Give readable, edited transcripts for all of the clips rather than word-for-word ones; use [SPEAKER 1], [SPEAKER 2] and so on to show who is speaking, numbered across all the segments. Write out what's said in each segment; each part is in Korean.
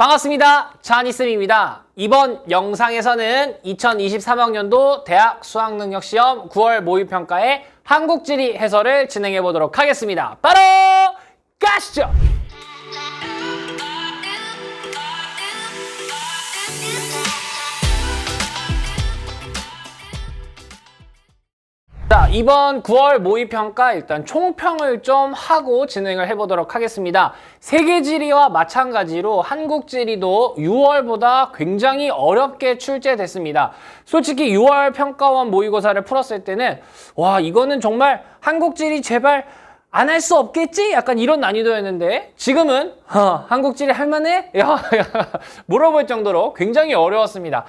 [SPEAKER 1] 반갑습니다. 차니쌤입니다. 이번 영상에서는 2023학년도 대학 수학능력시험 9월 모의평가의 한국지리 해설을 진행해 보도록 하겠습니다. 바로 가시죠! 자, 이번 9월 모의평가 일단 총평을 좀 하고 진행을 해보도록 하겠습니다. 세계지리와 마찬가지로 한국지리도 6월보다 굉장히 어렵게 출제됐습니다. 솔직히 6월 평가원 모의고사를 풀었을 때는 와, 이거는 정말 한국지리 제발 안 할 수 없겠지? 약간 이런 난이도였는데 지금은 한국지리 할만해? 물어볼 정도로 굉장히 어려웠습니다.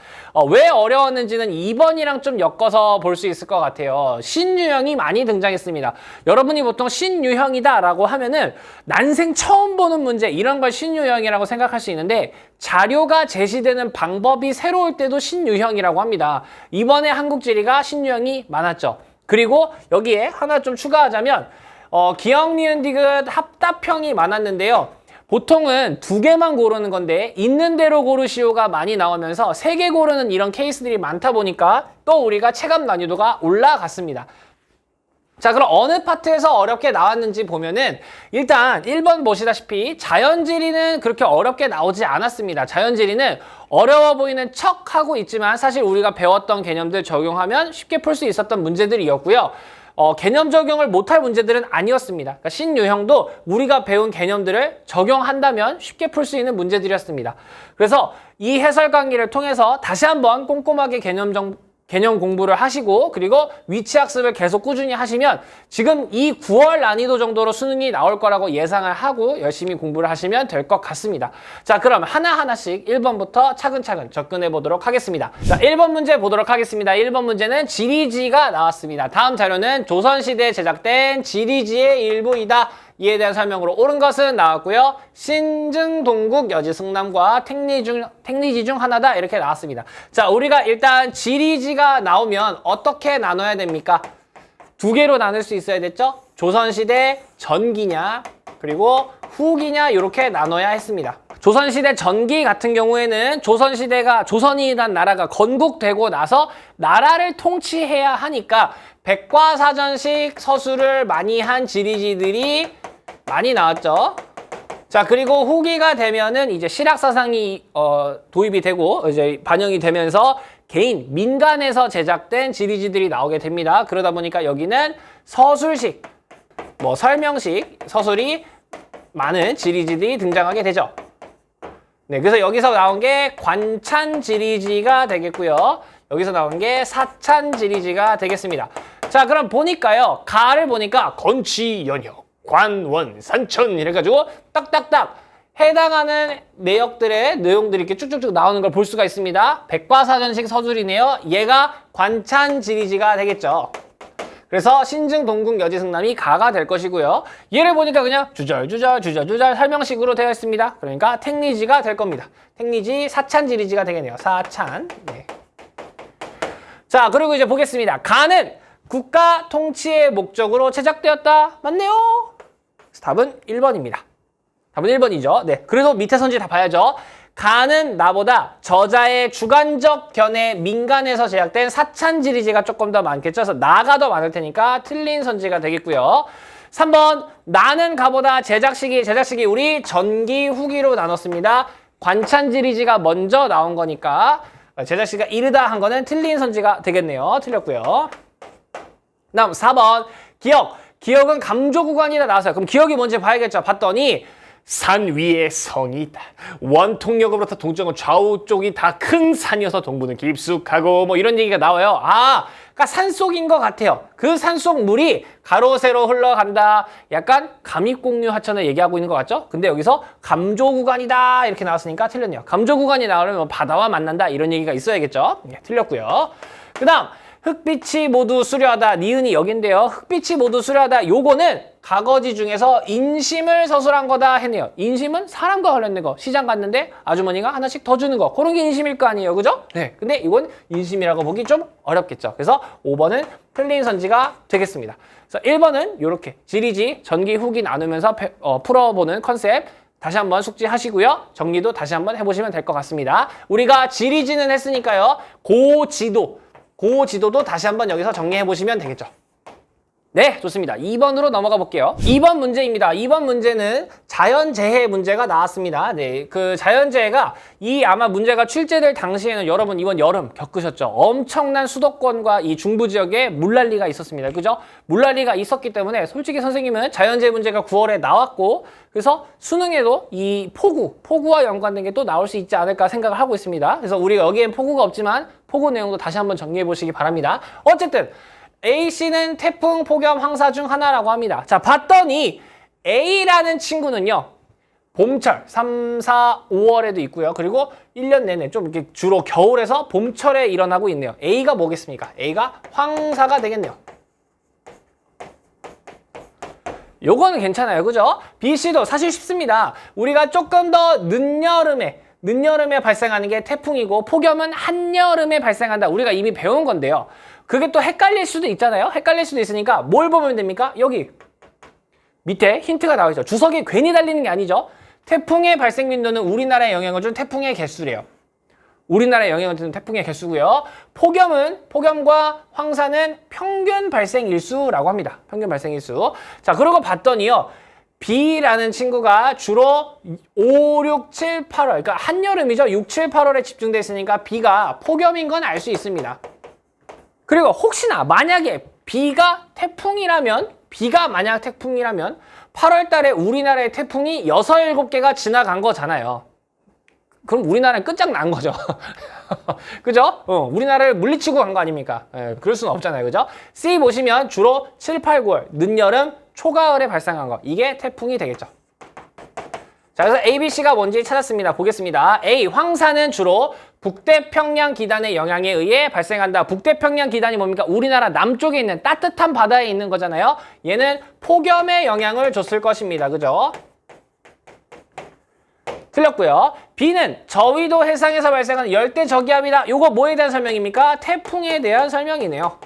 [SPEAKER 1] 왜 어려웠는지는 2번이랑 좀 엮어서 볼 수 있을 것 같아요. 신유형이 많이 등장했습니다. 여러분이 보통 신유형이다 라고 하면은 난생 처음 보는 문제 이런 걸 신유형이라고 생각할 수 있는데 자료가 제시되는 방법이 새로울 때도 신유형이라고 합니다. 이번에 한국지리가 신유형이 많았죠. 그리고 여기에 하나 좀 추가하자면 기억, 니은, 디귿 합답형이 많았는데요. 보통은 2개만 고르는 건데 있는 대로 고르시오가 많이 나오면서 3개 고르는 이런 케이스들이 많다 보니까 또 우리가 체감 난이도가 올라갔습니다. 자, 그럼 어느 파트에서 어렵게 나왔는지 보면은 일단 1번 보시다시피 자연지리는 그렇게 어렵게 나오지 않았습니다. 자연지리는 어려워 보이는 척 하고 있지만 사실 우리가 배웠던 개념들 적용하면 쉽게 풀 수 있었던 문제들이었고요. 개념 적용을 못할 문제들은 아니었습니다. 그러니까 신유형도 우리가 배운 개념들을 적용한다면 쉽게 풀 수 있는 문제들이었습니다. 그래서 이 해설 강의를 통해서 다시 한번 꼼꼼하게 개념 공부를 하시고 그리고 위치학습을 계속 꾸준히 하시면 지금 이 9월 난이도 정도로 수능이 나올 거라고 예상을 하고 열심히 공부를 하시면 될 것 같습니다. 자, 그럼 하나하나씩 1번부터 차근차근 접근해 보도록 하겠습니다. 자, 1번 문제 보도록 하겠습니다. 1번 문제는 지리지가 나왔습니다. 다음 자료는 조선시대에 제작된 지리지의 일부이다. 이에 대한 설명으로 옳은 것은 나왔고요. 신증, 동국, 여지, 승남과 택리지 중 하나다 이렇게 나왔습니다. 자, 우리가 일단 지리지가 나오면 어떻게 나눠야 됩니까? 2개로 나눌 수 있어야 됐죠? 조선시대 전기냐 그리고 후기냐 이렇게 나눠야 했습니다. 조선시대 전기 같은 경우에는 조선이란 나라가 건국되고 나서 나라를 통치해야 하니까 백과사전식 서술을 많이 한 지리지들이 많이 나왔죠. 자, 그리고 후기가 되면은 이제 실학사상이 도입이 되고 이제 반영이 되면서 개인, 민간에서 제작된 지리지들이 나오게 됩니다. 그러다 보니까 여기는 서술식, 설명식 서술이 많은 지리지들이 등장하게 되죠. 네, 그래서 여기서 나온 게 관찬지리지가 되겠고요. 여기서 나온 게 사찬지리지가 되겠습니다. 자, 그럼 보니까요. 가를 보니까 건치연혁, 관원, 산천 이래가지고 딱딱딱 해당하는 내용들이 이렇게 쭉쭉쭉 나오는 걸 볼 수가 있습니다. 백과사전식 서술이네요. 얘가 관찬지리지가 되겠죠. 그래서 신증, 동국, 여지, 승남이 가가 될 것이고요. 얘를 보니까 그냥 주절주절 설명식으로 되어 있습니다. 그러니까 택리지가 될 겁니다. 택리지, 사찬지리지가 되겠네요. 사찬. 네. 자, 그리고 이제 보겠습니다. 가는 국가 통치의 목적으로 제작되었다. 맞네요. 답은 1번입니다. 답은 1번이죠. 네. 그래도 밑에 선지 다 봐야죠. 가는 나보다 저자의 주관적 견해 민간에서 제작된 사찬지리지가 조금 더 많겠죠. 그래서 나가 더 많을 테니까 틀린 선지가 되겠고요. 3번 나는 가보다 제작식이 우리 전기 후기로 나눴습니다. 관찬지리지가 먼저 나온 거니까 제작시가 이르다 한 거는 틀린 선지가 되겠네요. 틀렸고요. 다음 4번 기억은 감조구간이다 나왔어요. 그럼 기억이 뭔지 봐야겠죠. 봤더니 산 위에 성이 있다. 원통역으로부터 동쪽은 좌우 쪽이 다 큰 산이어서 동부는 깊숙하고 이런 얘기가 나와요. 그러니까 산속인 것 같아요. 그 산속 물이 가로 세로 흘러간다. 약간 감익공유 하천을 얘기하고 있는 것 같죠? 근데 여기서 감조구간이다 이렇게 나왔으니까 틀렸네요. 감조구간이 나오려면 바다와 만난다 이런 얘기가 있어야겠죠? 네, 틀렸고요. 그 다음 흑빛이 모두 수려하다. 니은이 여긴데요. 흑빛이 모두 수려하다. 요거는 가거지 중에서 인심을 서술한 거다 했네요. 인심은 사람과 관련된 거. 시장 갔는데 아주머니가 하나씩 더 주는 거. 그런 게 인심일 거 아니에요. 그죠? 네. 근데 이건 인심이라고 보기 좀 어렵겠죠. 그래서 5번은 틀린 선지가 되겠습니다. 그래서 1번은 이렇게 지리지, 전기, 후기 나누면서 풀어보는 컨셉. 다시 한번 숙지하시고요. 정리도 다시 한번 해보시면 될 것 같습니다. 우리가 지리지는 했으니까요. 고지도도 다시 한번 여기서 정리해보시면 되겠죠. 네, 좋습니다. 2번으로 넘어가 볼게요. 2번 문제입니다. 2번 문제는 자연재해 문제가 나왔습니다. 네, 그 자연재해가 아마 문제가 출제될 당시에는 여러분 이번 여름 겪으셨죠? 엄청난 수도권과 이 중부 지역에 물난리가 있었습니다. 그죠? 물난리가 있었기 때문에 솔직히 선생님은 자연재해 문제가 9월에 나왔고 그래서 수능에도 이 폭우와 연관된 게 또 나올 수 있지 않을까 생각을 하고 있습니다. 그래서 우리가 여기엔 폭우가 없지만 폭우 내용도 다시 한번 정리해 보시기 바랍니다. 어쨌든 A씨는 태풍, 폭염, 황사 중 하나라고 합니다. 자, 봤더니 A라는 친구는요. 봄철 3, 4, 5월에도 있고요. 그리고 1년 내내 좀 이렇게 주로 겨울에서 봄철에 일어나고 있네요. A가 뭐겠습니까? A가 황사가 되겠네요. 요거는 괜찮아요. 그죠? B씨도 사실 쉽습니다. 우리가 조금 더 늦여름에 발생하는 게 태풍이고 폭염은 한여름에 발생한다. 우리가 이미 배운 건데요. 그게 또 헷갈릴 수도 있잖아요. 헷갈릴 수도 있으니까 뭘 보면 됩니까? 여기 밑에 힌트가 나와 있죠. 주석이 괜히 달리는 게 아니죠. 태풍의 발생 빈도는 우리나라에 영향을 준 태풍의 개수래요. 우리나라에 영향을 주는 태풍의 개수고요. 폭염과 황사는 평균 발생 일수라고 합니다. 평균 발생 일수. 자, 그러고 봤더니요. B라는 친구가 주로 5, 6, 7, 8월 그러니까 한여름이죠. 6, 7, 8월에 집중돼 있으니까 B가 폭염인 건 알 수 있습니다. 그리고 혹시나 만약에 B가 만약 태풍이라면 8월 달에 우리나라의 태풍이 6, 7개가 지나간 거잖아요. 그럼 우리나라는 끝장난 거죠. 그죠? 우리나라를 물리치고 간 거 아닙니까? 그럴 수는 없잖아요. 그죠? C 보시면 주로 7, 8, 9월, 늦여름, 초가을에 발생한 거. 이게 태풍이 되겠죠. 자, 그래서 A, B, C가 뭔지 찾았습니다. 보겠습니다. A, 황사는 주로 북태평양 기단의 영향에 의해 발생한다. 북태평양 기단이 뭡니까? 우리나라 남쪽에 있는 따뜻한 바다에 있는 거잖아요. 얘는 폭염에 영향을 줬을 것입니다. 그죠? 틀렸고요. B는 저위도 해상에서 발생하는 열대저기압이다. 요거 뭐에 대한 설명입니까? 태풍에 대한 설명이네요.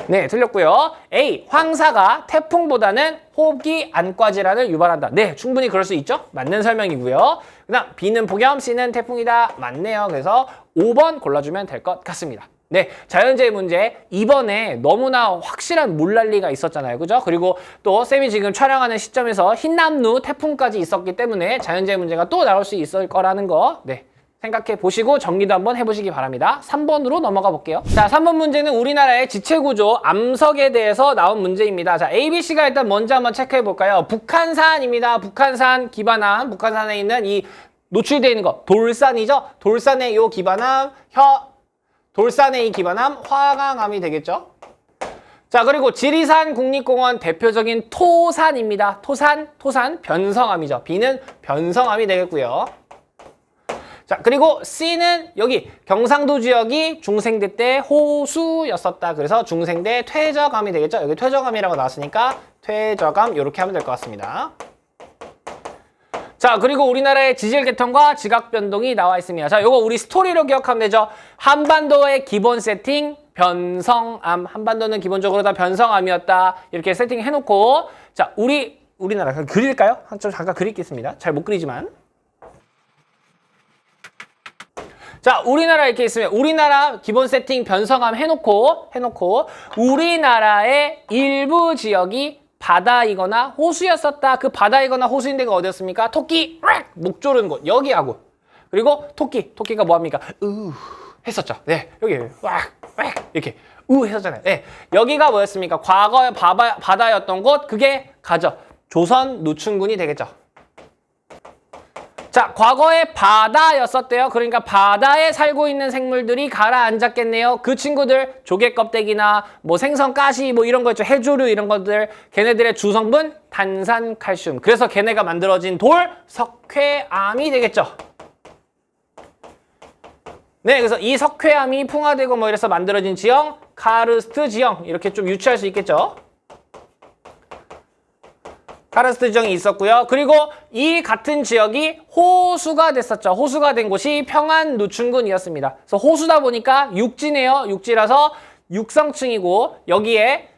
[SPEAKER 1] 네, 틀렸고요. A, 황사가 태풍보다는 호흡기 안과 질환을 유발한다. 네, 충분히 그럴 수 있죠. 맞는 설명이고요. 그다음 B는 폭염, C는 태풍이다. 맞네요. 그래서 5번 골라주면 될 것 같습니다. 네, 자연재해 문제 이번에 너무나 확실한 물난리가 있었잖아요. 그죠? 그리고 또 쌤이 지금 촬영하는 시점에서 흰남노 태풍까지 있었기 때문에 자연재해 문제가 또 나올 수 있을 거라는 거 네, 생각해 보시고 정리도 한번 해보시기 바랍니다. 3번으로 넘어가 볼게요. 자, 3번 문제는 우리나라의 지체구조 암석에 대해서 나온 문제입니다. 자, A, B, C가 일단 먼저 한번 체크해 볼까요? 북한산입니다. 북한산 기반암, 북한산에 있는 이 노출되어 있는 거 돌산이죠? 돌산의 요 기반암, 돌산의 이 기반암, 화강암이 되겠죠? 자, 그리고 지리산 국립공원 대표적인 토산입니다. 토산, 변성암이죠. B는 변성암이 되겠고요. 자, 그리고 C는 여기 경상도 지역이 중생대 때 호수였었다. 그래서 중생대 퇴적암이 되겠죠. 여기 퇴적암이라고 나왔으니까 퇴적암 이렇게 하면 될 것 같습니다. 자, 그리고 우리나라의 지질 계통과 지각 변동이 나와 있습니다. 자, 요거 우리 스토리로 기억하면 되죠. 한반도의 기본 세팅 변성암. 한반도는 기본적으로 다 변성암이었다. 이렇게 세팅 해놓고 자, 우리나라 그릴까요? 좀 잠깐 그리겠습니다. 잘 못 그리지만. 자, 우리나라 이렇게 있으면 우리나라 기본 세팅 변성암 해놓고 우리나라의 일부 지역이 바다이거나 호수였었다. 그 바다이거나 호수인 데가 어디였습니까? 토끼 목 조르는 곳 여기하고 그리고 토끼가 뭐합니까? 했었죠. 네, 여기 왁 이렇게 했었잖아요. 네, 여기가 뭐였습니까? 과거의 바다였던 곳 그게 가죠. 조선 노춘군이 되겠죠. 자, 과거에 바다였었대요. 그러니까 바다에 살고 있는 생물들이 가라앉았겠네요. 그 친구들 조개 껍데기나 뭐 생선 가시 뭐 이런 거 있죠. 해조류 이런 것들 걔네들의 주성분 탄산칼슘. 그래서 걔네가 만들어진 돌 석회암이 되겠죠. 네, 그래서 이 석회암이 풍화되고 뭐 이래서 만들어진 지형 카르스트 지형 이렇게 좀 유추할 수 있겠죠. 카르스트 지형이 있었고요. 그리고 이 같은 지역이 호수가 됐었죠. 호수가 된 곳이 평안노춘군이었습니다. 그래서 호수다 보니까 육지네요. 육지라서 육성층이고 여기에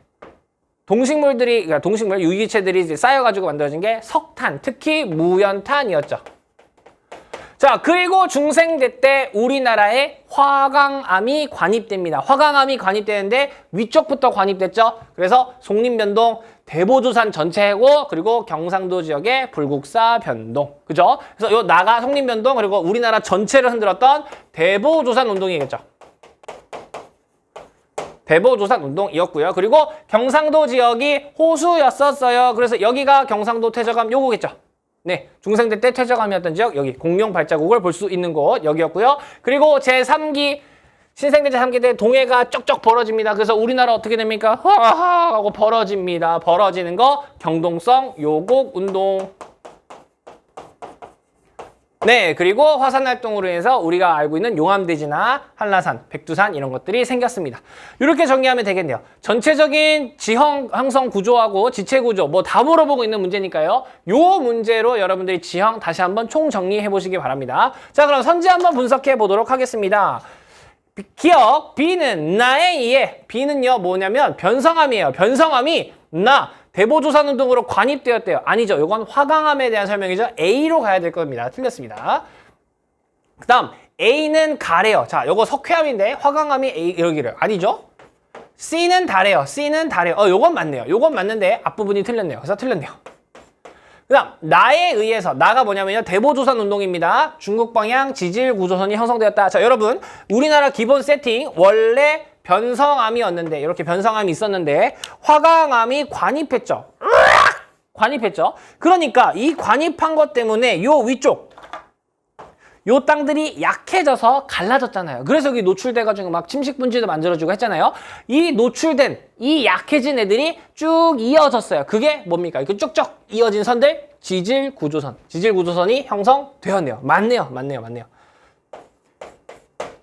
[SPEAKER 1] 그러니까 동식물, 유기체들이 이제 쌓여가지고 만들어진 게 석탄, 특히 무연탄이었죠. 자, 그리고 중생대 때 우리나라에 화강암이 관입됩니다. 화강암이 관입되는데 위쪽부터 관입됐죠. 그래서 속림변동, 대보조산 전체 해고, 그리고 경상도 지역의 불국사 변동. 그죠? 그래서 요 나가 속림변동, 그리고 우리나라 전체를 흔들었던 대보조산 운동이겠죠. 대보조산 운동이었고요. 그리고 경상도 지역이 호수였었어요. 그래서 여기가 경상도 퇴적암 요거겠죠. 네, 중생대 때 퇴적암이었던 지역, 여기 공룡 발자국을 볼 수 있는 곳 여기였고요. 그리고 제3기 신생대 제3기 때 동해가 쩍쩍 벌어집니다. 그래서 우리나라 어떻게 됩니까? 하하 하고 벌어집니다. 벌어지는 거 경동성 요곡 운동. 네, 그리고 화산활동으로 인해서 우리가 알고 있는 용암대지나 한라산, 백두산 이런 것들이 생겼습니다. 이렇게 정리하면 되겠네요. 전체적인 지형 형성 구조하고 지체 구조 뭐 다 물어보고 있는 문제니까요. 요 문제로 여러분들이 지형 다시 한번 총정리해 보시기 바랍니다. 자, 그럼 선지 한번 분석해 보도록 하겠습니다. 기억, B는 나에 의해. B는요 뭐냐면 변성암이에요. 변성암이 나 대보조산 운동으로 관입되었대요. 아니죠. 이건 화강암에 대한 설명이죠. A로 가야 될 겁니다. 틀렸습니다. 그 다음 A는 가래요. 자, 요거 석회암인데 화강암이 A 여기래요. 아니죠. C는 달래요. C는 달래요. 요건 맞네요. 요건 맞는데 앞부분이 틀렸네요. 그래서 틀렸네요. 그 다음 나에 의해서. 나가 뭐냐면요. 대보조산 운동입니다. 중국 방향 지질 구조선이 형성되었다. 자, 여러분 우리나라 기본 세팅 원래 변성암이었는데 이렇게 변성암이 있었는데 화강암이 관입했죠. 관입했죠. 그러니까 이 관입한 것 때문에 요 위쪽 요 땅들이 약해져서 갈라졌잖아요. 그래서 여기 노출돼가지고 막 침식 분지도 만들어주고 했잖아요. 이 노출된 이 약해진 애들이 쭉 이어졌어요. 그게 뭡니까? 이렇게 쭉쭉 이어진 선들 지질 구조선. 지질 구조선이 형성되었네요. 맞네요.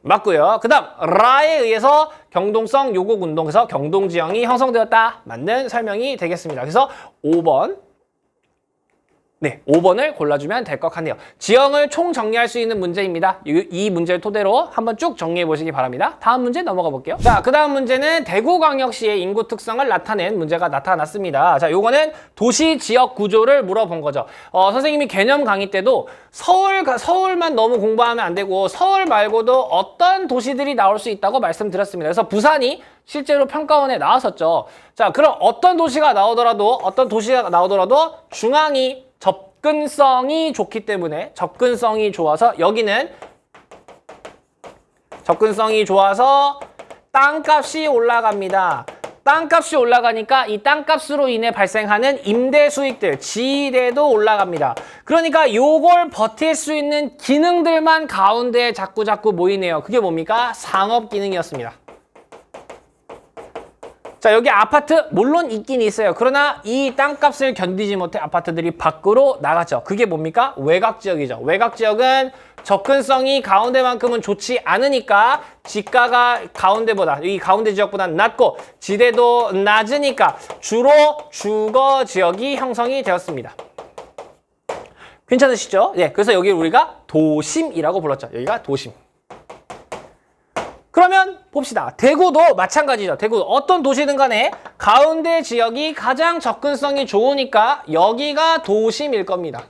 [SPEAKER 1] 맞고요. 그 다음 라에 의해서 경동성 요곡 운동에서 경동지형이 형성되었다. 맞는 설명이 되겠습니다. 그래서 5번. 네, 5번을 골라주면 될 것 같네요. 지형을 총 정리할 수 있는 문제입니다. 이 문제를 토대로 한번 쭉 정리해 보시기 바랍니다. 다음 문제 넘어가 볼게요. 자, 그 다음 문제는 대구광역시의 인구 특성을 나타낸 문제가 나타났습니다. 자, 요거는 도시 지역 구조를 물어본 거죠. 선생님이 개념 강의 때도 서울만 너무 공부하면 안 되고 서울 말고도 어떤 도시들이 나올 수 있다고 말씀드렸습니다. 그래서 부산이 실제로 평가원에 나왔었죠. 자, 그럼 어떤 도시가 나오더라도 중앙이 접근성이 좋기 때문에 접근성이 좋아서 여기는 접근성이 좋아서 땅값이 올라갑니다. 땅값이 올라가니까 이 땅값으로 인해 발생하는 임대 수익들, 지대도 올라갑니다. 그러니까 요걸 버틸 수 있는 기능들만 가운데에 자꾸 모이네요. 그게 뭡니까? 상업 기능이었습니다. 자, 여기 아파트 물론 있긴 있어요. 그러나 이 땅값을 견디지 못해 아파트들이 밖으로 나갔죠. 그게 뭡니까? 외곽지역이죠. 외곽지역은 접근성이 가운데만큼은 좋지 않으니까 지가가 이 가운데 지역보다는 낮고 지대도 낮으니까 주로 주거 지역이 형성이 되었습니다. 괜찮으시죠? 예, 그래서 여기 우리가 도심이라고 불렀죠. 여기가 도심. 그러면 봅시다. 대구도 마찬가지죠. 대구 어떤 도시든 간에 가운데 지역이 가장 접근성이 좋으니까 여기가 도심일 겁니다.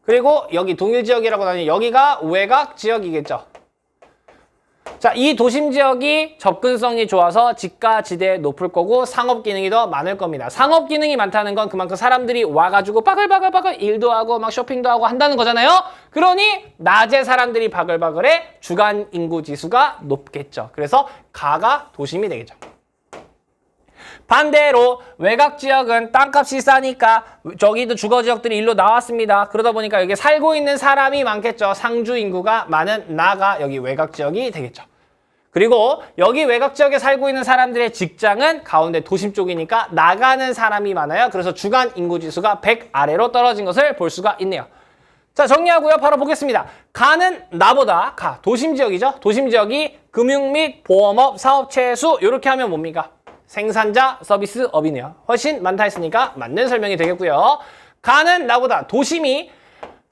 [SPEAKER 1] 그리고 여기 동일지역이라고 하니 여기가 외곽지역이겠죠. 자, 이 도심 지역이 접근성이 좋아서 지가, 지대 높을 거고 상업 기능이 더 많을 겁니다. 상업 기능이 많다는 건 그만큼 사람들이 와가지고 바글바글 일도 하고 막 쇼핑도 하고 한다는 거잖아요. 그러니 낮에 사람들이 바글바글해 주간 인구 지수가 높겠죠. 그래서 가가 도심이 되겠죠. 반대로 외곽 지역은 땅값이 싸니까 저기도 주거 지역들이 일로 나왔습니다. 그러다 보니까 여기 살고 있는 사람이 많겠죠. 상주 인구가 많은 나가 여기 외곽 지역이 되겠죠. 그리고 여기 외곽 지역에 살고 있는 사람들의 직장은 가운데 도심 쪽이니까 나가는 사람이 많아요. 그래서 주간 인구 지수가 100 아래로 떨어진 것을 볼 수가 있네요. 자, 정리하고요. 바로 보겠습니다. 가는 나보다 가. 도심 지역이죠. 도심 지역이 금융 및 보험업, 사업체수 이렇게 하면 뭡니까? 생산자 서비스업이네요. 훨씬 많다 했으니까 맞는 설명이 되겠고요. 가는 나보다 도심이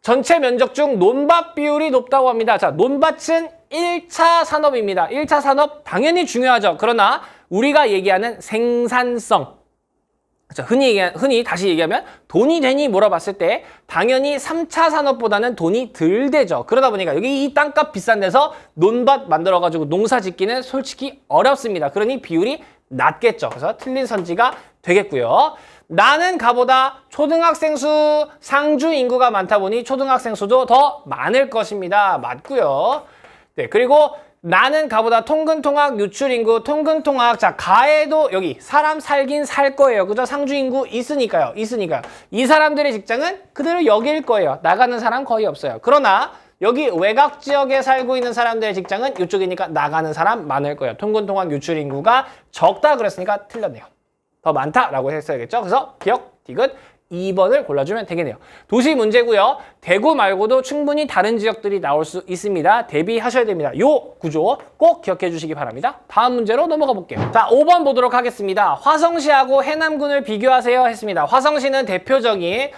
[SPEAKER 1] 전체 면적 중 논밭 비율이 높다고 합니다. 자, 논밭은 1차 산업입니다. 1차 산업 당연히 중요하죠. 그러나 우리가 얘기하는 생산성, 자, 흔히 다시 얘기하면 돈이 되니 물어봤을 때 당연히 3차 산업보다는 돈이 덜 되죠. 그러다 보니까 여기 이 땅값 비싼 데서 논밭 만들어가지고 농사 짓기는 솔직히 어렵습니다. 그러니 비율이 낮겠죠. 그래서 틀린 선지가 되겠고요. 나는 가보다 초등학생 수 상주 인구가 많다 보니 초등학생 수도 더 많을 것입니다. 맞고요. 네, 그리고 나는 가보다 통근통학 유출인구 통근통학 자 가에도 여기 사람 살긴 살 거예요. 그죠? 상주인구 있으니까요. 이 사람들의 직장은 그대로 여기일 거예요. 나가는 사람 거의 없어요. 그러나 여기 외곽 지역에 살고 있는 사람들의 직장은 이쪽이니까 나가는 사람 많을 거예요. 통근통학 유출인구가 적다 그랬으니까 틀렸네요. 더 많다라고 했어야겠죠. 그래서 기억, 디귿 2번을 골라주면 되겠네요. 도시 문제고요. 대구 말고도 충분히 다른 지역들이 나올 수 있습니다. 대비하셔야 됩니다. 요 구조 꼭 기억해 주시기 바랍니다. 다음 문제로 넘어가 볼게요. 자, 5번 보도록 하겠습니다. 화성시하고 해남군을 비교하세요 했습니다. 화성시는 대표적인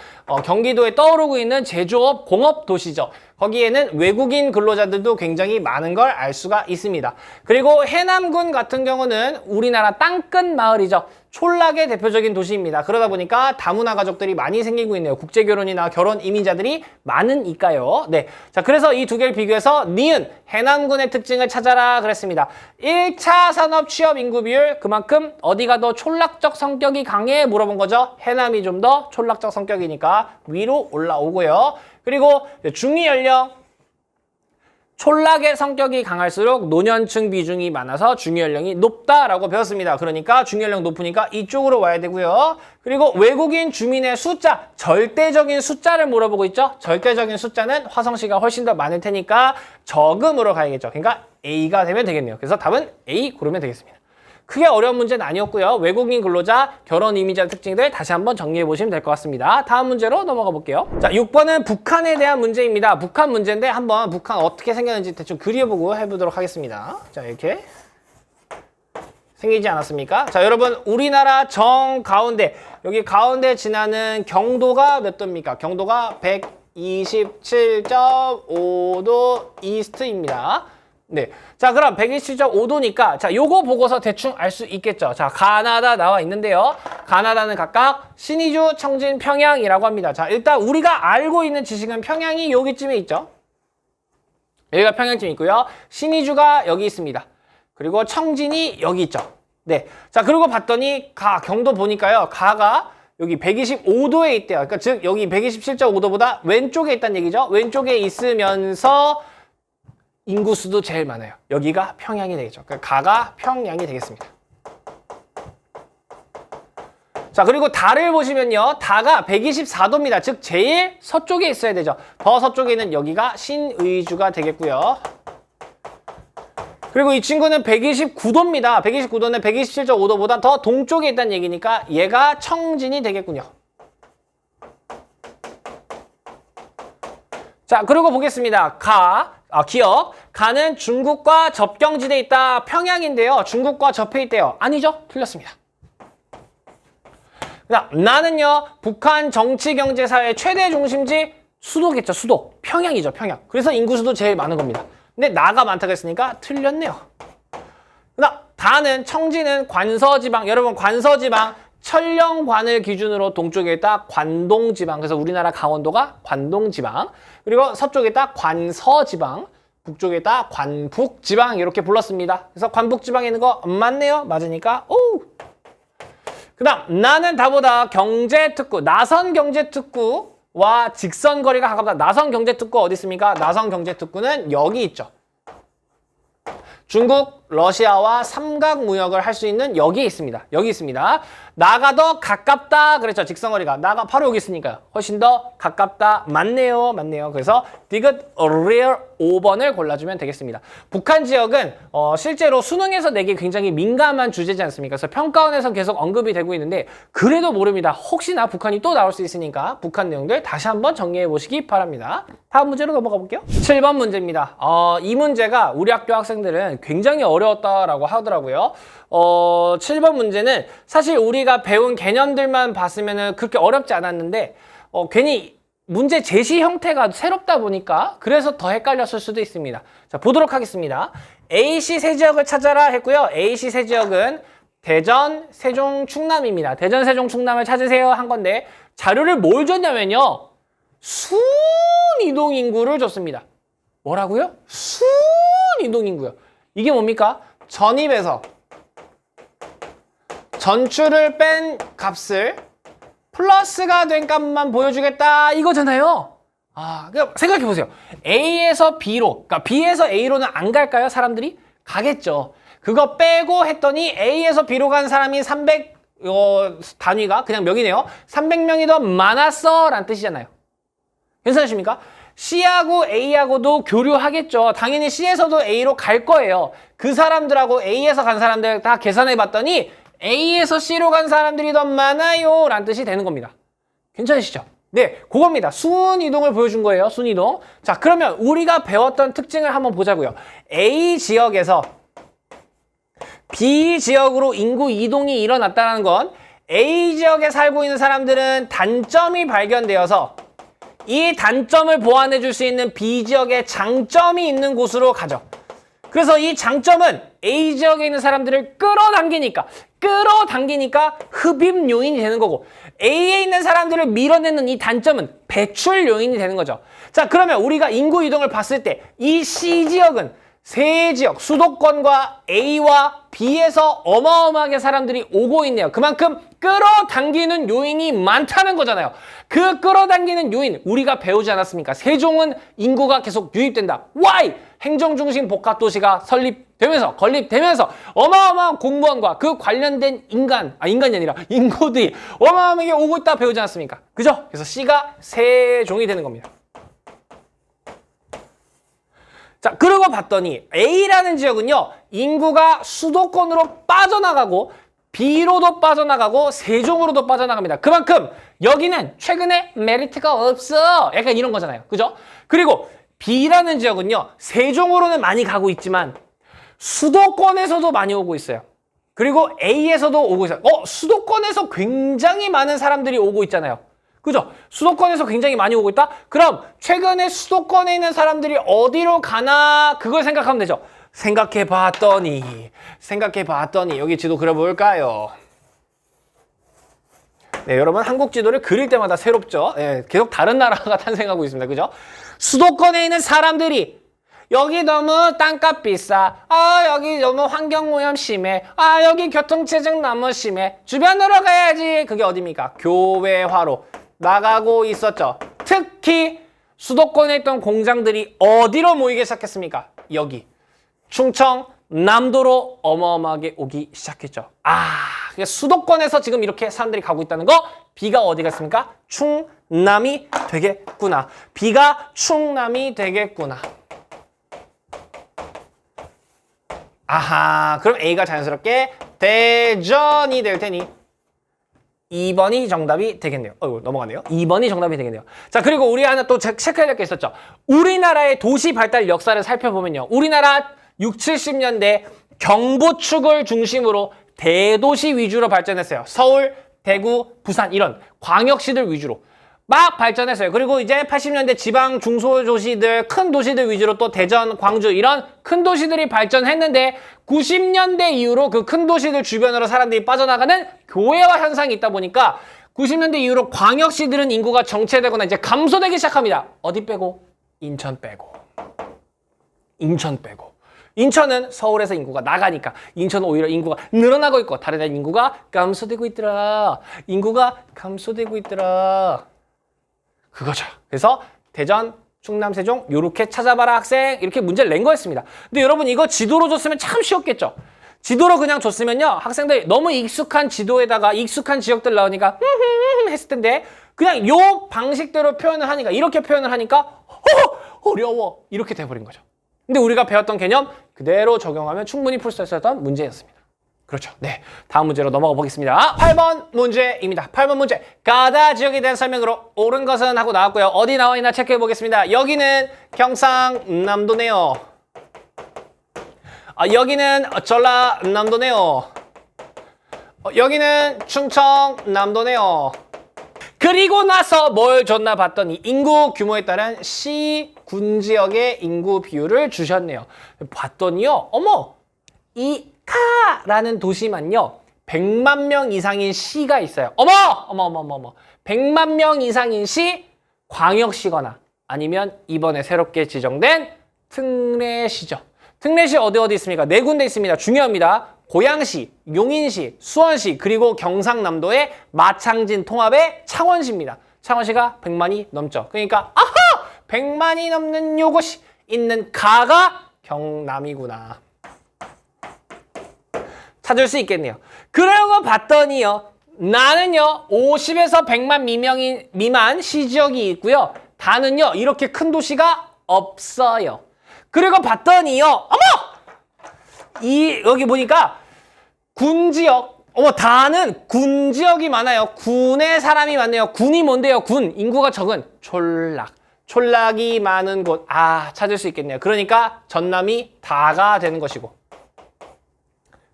[SPEAKER 1] 경기도에 떠오르고 있는 제조업, 공업 도시죠. 거기에는 외국인 근로자들도 굉장히 많은 걸 알 수가 있습니다. 그리고 해남군 같은 경우는 우리나라 땅끝 마을이죠. 촌락의 대표적인 도시입니다. 그러다 보니까 다문화 가족들이 많이 생기고 있네요. 국제결혼이나 결혼 이민자들이 많으니까요. 네, 자 그래서 이 두 개를 비교해서 니은 해남군의 특징을 찾아라 그랬습니다. 1차 산업 취업 인구 비율 그만큼 어디가 더 촌락적 성격이 강해 물어본 거죠. 해남이 좀 더 촌락적 성격이니까 위로 올라오고요. 그리고 중위 연령 촌락의 성격이 강할수록 노년층 비중이 많아서 중위연령이 높다라고 배웠습니다. 그러니까 중위연령 높으니까 이쪽으로 와야 되고요. 그리고 외국인 주민의 숫자, 절대적인 숫자를 물어보고 있죠. 절대적인 숫자는 화성시가 훨씬 더 많을 테니까 적음으로 가야겠죠. 그러니까 A가 되면 되겠네요. 그래서 답은 A 고르면 되겠습니다. 크게 어려운 문제는 아니었고요. 외국인 근로자, 결혼 이민자 특징들 다시 한번 정리해 보시면 될 것 같습니다. 다음 문제로 넘어가 볼게요. 자, 6번은 북한에 대한 문제입니다. 북한 문제인데 한번 북한 어떻게 생겼는지 대충 그려보고 해보도록 하겠습니다. 자, 이렇게 생기지 않았습니까? 자, 여러분 우리나라 정 가운데 여기 가운데 지나는 경도가 몇 도입니까? 경도가 127.5도 이스트입니다. 네. 자, 그럼 127.5도니까 자, 요거 보고서 대충 알 수 있겠죠. 자, 가나다 나와 있는데요. 가나다는 각각 신의주, 청진, 평양이라고 합니다. 자, 일단 우리가 알고 있는 지식은 평양이 여기쯤에 있죠. 여기가 평양쯤 있고요. 신의주가 여기 있습니다. 그리고 청진이 여기 있죠. 네. 자, 그리고 봤더니 경도 보니까요. 가가 여기 125도에 있대요. 그러니까 즉 여기 127.5도보다 왼쪽에 있다는 얘기죠. 왼쪽에 있으면서 인구수도 제일 많아요. 여기가 평양이 되겠죠. 그러니까 가가 평양이 되겠습니다. 자, 그리고 달을 보시면요. 다가 124도입니다. 즉 제일 서쪽에 있어야 되죠. 더 서쪽에 있는 여기가 신의주가 되겠고요. 그리고 이 친구는 129도입니다. 129도는 127.5도보다 더 동쪽에 있다는 얘기니까 얘가 청진이 되겠군요. 자, 그리고 보겠습니다. 기억. 가는 중국과 접경지대에 있다. 평양인데요. 중국과 접해 있대요. 아니죠? 틀렸습니다. 나는요. 북한 정치, 경제, 사회 최대 중심지 수도겠죠. 수도. 평양이죠. 평양. 그래서 인구수도 제일 많은 겁니다. 근데 나가 많다고 했으니까 틀렸네요. 다는 청진은 관서지방. 여러분 관서지방. 천령관을 기준으로 동쪽에 있다 관동지방. 그래서 우리나라 강원도가 관동지방. 그리고 서쪽에 있다 관서지방. 북쪽에 있다 관북지방. 이렇게 불렀습니다. 그래서 관북지방에 있는 거 맞네요. 맞으니까 오. 그다음 나는 다보다 경제특구. 나선 경제특구와 직선거리가 가깝다. 나선 경제특구 어디 있습니까? 나선 경제특구는 여기 있죠. 중국, 러시아와 삼각무역을 할 수 있는 여기에 있습니다. 여기 있습니다. 나가 더 가깝다 그랬죠. 직선거리가. 나가 바로 여기 있으니까요. 훨씬 더 가깝다. 맞네요. 맞네요. 그래서 디귿 real 5번을 골라주면 되겠습니다. 북한 지역은 실제로 수능에서 내기 굉장히 민감한 주제지 않습니까? 그래서 평가원에서 계속 언급이 되고 있는데 그래도 모릅니다. 혹시나 북한이 또 나올 수 있으니까 북한 내용들 다시 한번 정리해 보시기 바랍니다. 다음 문제로 넘어가 볼게요. 7번 문제입니다. 이 문제가 우리 학교 학생들은 굉장히 어려웠다라고 하더라고요. 7번 문제는 사실 우리가 배운 개념들만 봤으면 그렇게 어렵지 않았는데 괜히 문제 제시 형태가 새롭다 보니까 그래서 더 헷갈렸을 수도 있습니다. 자, 보도록 하겠습니다. A시 세지역을 찾아라 했고요. A시 세지역은 대전, 세종, 충남입니다. 대전, 세종, 충남을 찾으세요 한 건데 자료를 뭘 줬냐면요. 순이동 인구를 줬습니다. 뭐라고요? 순이동 인구요. 이게 뭡니까? 전입에서 전출을 뺀 값을 플러스가 된 값만 보여주겠다 이거잖아요. 생각해보세요. A에서 B로, 그러니까 B에서 A로는 안 갈까요? 사람들이? 가겠죠. 그거 빼고 했더니 A에서 B로 간 사람이 300, 단위가 그냥 명이네요. 300명이 더 많았어 라는 뜻이잖아요. 괜찮으십니까? C하고 A하고도 교류하겠죠. 당연히 C에서도 A로 갈 거예요. 그 사람들하고 A에서 간 사람들 다 계산해 봤더니 A에서 C로 간 사람들이 더 많아요 라는 뜻이 되는 겁니다. 괜찮으시죠? 네, 그겁니다. 순이동을 보여준 거예요. 순이동. 자, 그러면 우리가 배웠던 특징을 한번 보자고요. A 지역에서 B 지역으로 인구 이동이 일어났다는 건 A 지역에 살고 있는 사람들은 단점이 발견되어서 이 단점을 보완해 줄 수 있는 B 지역에 장점이 있는 곳으로 가죠. 그래서 이 장점은 A 지역에 있는 사람들을 끌어당기니까 흡입 요인이 되는 거고 A에 있는 사람들을 밀어내는 이 단점은 배출 요인이 되는 거죠. 자, 그러면 우리가 인구 이동을 봤을 때 이 C 지역은 세 지역, 수도권과 A와 B에서 어마어마하게 사람들이 오고 있네요. 그만큼 끌어당기는 요인이 많다는 거잖아요. 그 끌어당기는 요인 우리가 배우지 않았습니까? 세종은 인구가 계속 유입된다. Why? 행정중심 복합도시가 건립되면서 어마어마한 공무원과 그 관련된 인간이 아니라 인구들이 어마어마하게 오고 있다 배우지 않았습니까? 그죠? 그래서 C가 세종이 되는 겁니다. 자, 그러고 봤더니 A라는 지역은요. 인구가 수도권으로 빠져나가고 B로도 빠져나가고 세종으로도 빠져나갑니다. 그만큼 여기는 최근에 메리트가 없어. 약간 이런 거잖아요. 그죠? 그리고 B라는 지역은요. 세종으로는 많이 가고 있지만 수도권에서도 많이 오고 있어요. 그리고 A에서도 오고 있어요. 수도권에서 굉장히 많은 사람들이 오고 있잖아요. 그죠? 수도권에서 굉장히 많이 오고 있다? 그럼 최근에 수도권에 있는 사람들이 어디로 가나 그걸 생각하면 되죠. 생각해 봤더니 여기 지도 그려볼까요? 네, 여러분 한국 지도를 그릴 때마다 새롭죠? 네, 계속 다른 나라가 탄생하고 있습니다. 그죠? 수도권에 있는 사람들이 여기 너무 땅값 비싸. 여기 너무 환경오염 심해. 여기 교통체증 너무 심해. 주변으로 가야지. 그게 어디입니까? 교외화로 나가고 있었죠. 특히 수도권에 있던 공장들이 어디로 모이기 시작했습니까? 여기 충청 남도로 어마어마하게 오기 시작했죠. 수도권에서 지금 이렇게 사람들이 가고 있다는 거 B가 어디 갔습니까? 충남이 되겠구나. B가 충남이 되겠구나. 그럼 A가 자연스럽게 대전이 될 테니 2번이 정답이 되겠네요. 넘어가네요. 2번이 정답이 되겠네요. 자, 그리고 우리 하나 또 체크해야 될 게 있었죠. 우리나라의 도시 발달 역사를 살펴보면요. 우리나라 60, 70년대 경부축을 중심으로 대도시 위주로 발전했어요. 서울, 대구, 부산 이런 광역시들 위주로 막 발전했어요. 그리고 이제 80년대 지방 중소도시들, 큰 도시들 위주로 또 대전, 광주 이런 큰 도시들이 발전했는데 90년대 이후로 그 큰 도시들 주변으로 사람들이 빠져나가는 교외화 현상이 있다 보니까 90년대 이후로 광역시들은 인구가 정체되거나 이제 감소되기 시작합니다. 어디 빼고? 인천 빼고. 인천은 서울에서 인구가 나가니까 인천은 오히려 인구가 늘어나고 있고 다른 데 인구가 감소되고 있더라. 그거죠. 그래서 대전, 충남, 세종 요렇게 찾아봐라 학생 이렇게 문제를 낸 거였습니다. 근데 여러분 이거 지도로 줬으면 참 쉬웠겠죠. 지도로 그냥 줬으면요. 학생들 너무 익숙한 지도에다가 익숙한 지역들 나오니까 했을 텐데 그냥 요 방식대로 표현을 하니까 이렇게 표현을 하니까 어려워 이렇게 돼버린 거죠. 근데 우리가 배웠던 개념 그대로 적용하면 충분히 풀 수 있었던 문제였습니다. 그렇죠. 네, 다음 문제로 넘어가 보겠습니다. 8번 문제입니다. 8번 문제. 가다 지역에 대한 설명으로 옳은 것은 하고 나왔고요. 어디 나와 있나 체크해 보겠습니다. 여기는 경상남도네요. 여기는 전라남도네요. 여기는 충청남도네요. 그리고 나서 뭘 줬나 봤더니 인구 규모에 따른 시군 지역의 인구 비율을 주셨네요. 봤더니요. 어머! 이 카라는 도시만요. 100만 명 이상인 시가 있어요. 어머! 100만 명 이상인 시, 광역시거나 아니면 이번에 새롭게 지정된 특례시죠. 특례시 어디 있습니까? 네 군데 있습니다. 중요합니다. 고양시, 용인시, 수원시, 그리고 경상남도의 마창진 통합의 창원시입니다. 창원시가 100만이 넘죠. 그러니까 아하! 100만이 넘는 요것이 있는 가가 경남이구나. 찾을 수 있겠네요. 그러고 봤더니요. 나는요. 50에서 100만 미만 시지역이 있고요. 다는요. 이렇게 큰 도시가 없어요. 그리고 봤더니요. 여기 보니까 군지역. 다는 군지역이 많아요. 군에 사람이 많네요. 군이 뭔데요? 군. 인구가 적은 촌락. 촌락이 많은 곳. 찾을 수 있겠네요. 그러니까 전남이 다가 되는 것이고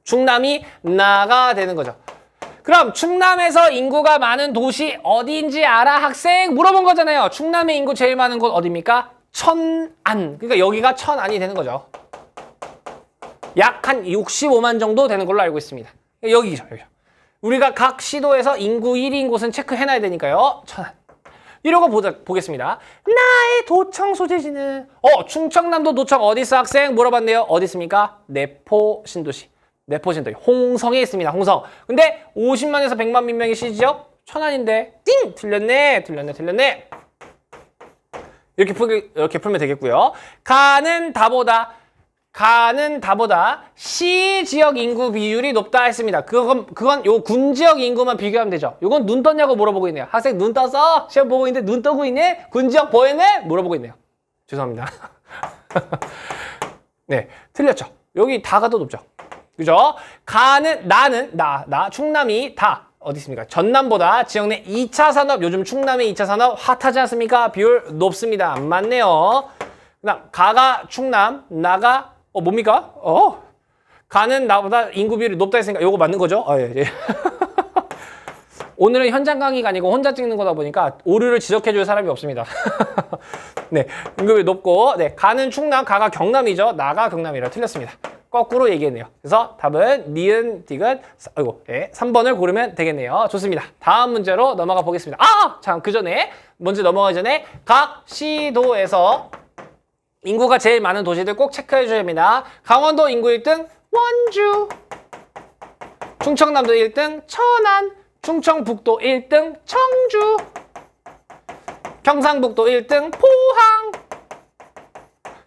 [SPEAKER 1] 충남이 나가 되는 거죠. 그럼 충남에서 인구가 많은 도시 어디인지 알아? 학생 물어본 거잖아요. 충남의 인구 제일 많은 곳 어디입니까? 천안. 그러니까 여기가 천안이 되는 거죠. 약 한 65만 정도 되는 걸로 알고 있습니다. 여기죠. 우리가 각 시도에서 인구 1위인 곳은 체크해놔야 되니까요. 천안. 이러고 보겠습니다. 나의 도청 소재지는 충청남도 도청 어디 있어 학생? 물어봤네요. 어디 있습니까? 내포 신도시. 내포 신도시. 홍성에 있습니다. 홍성. 근데 50만에서 100만 민명이 시지역? 천안인데 띵! 틀렸네. 이렇게 풀면 되겠고요. 가는 다보다 시 지역 인구 비율이 높다 했습니다. 그건 요 군 지역 인구만 비교하면 되죠. 요건 눈 떴냐고 물어보고 있네요. 학생 눈 떴어? 시험 보고 있는데 눈 뜨고 있네? 군 지역 보이네? 물어보고 있네요. 죄송합니다. 네, 틀렸죠. 여기 다가 더 높죠. 그죠? 충남이 다 어디 있습니까? 전남보다 지역 내 2차 산업, 요즘 충남의 2차 산업 핫하지 않습니까? 비율 높습니다. 안 맞네요. 그다음 가가 충남, 나가 뭡니까? 가는 나보다 인구 비율이 높다 했으니까 요거 맞는 거죠? 예. 오늘은 현장 강의가 아니고 혼자 찍는 거다 보니까 오류를 지적해 줄 사람이 없습니다. 네, 인구 비율 높고 가는 충남, 가가 경남이죠. 나가 경남이라 틀렸습니다. 거꾸로 얘기했네요. 그래서 답은 니은, 디귿, 3번을 고르면 되겠네요. 좋습니다. 다음 문제로 넘어가 보겠습니다. 참, 그 전에, 먼저 넘어가기 전에 각 시도에서 인구가 제일 많은 도시들 꼭 체크해 주셔야 합니다. 강원도 인구 1등, 원주. 충청남도 1등, 천안. 충청북도 1등, 청주. 경상북도 1등, 포항.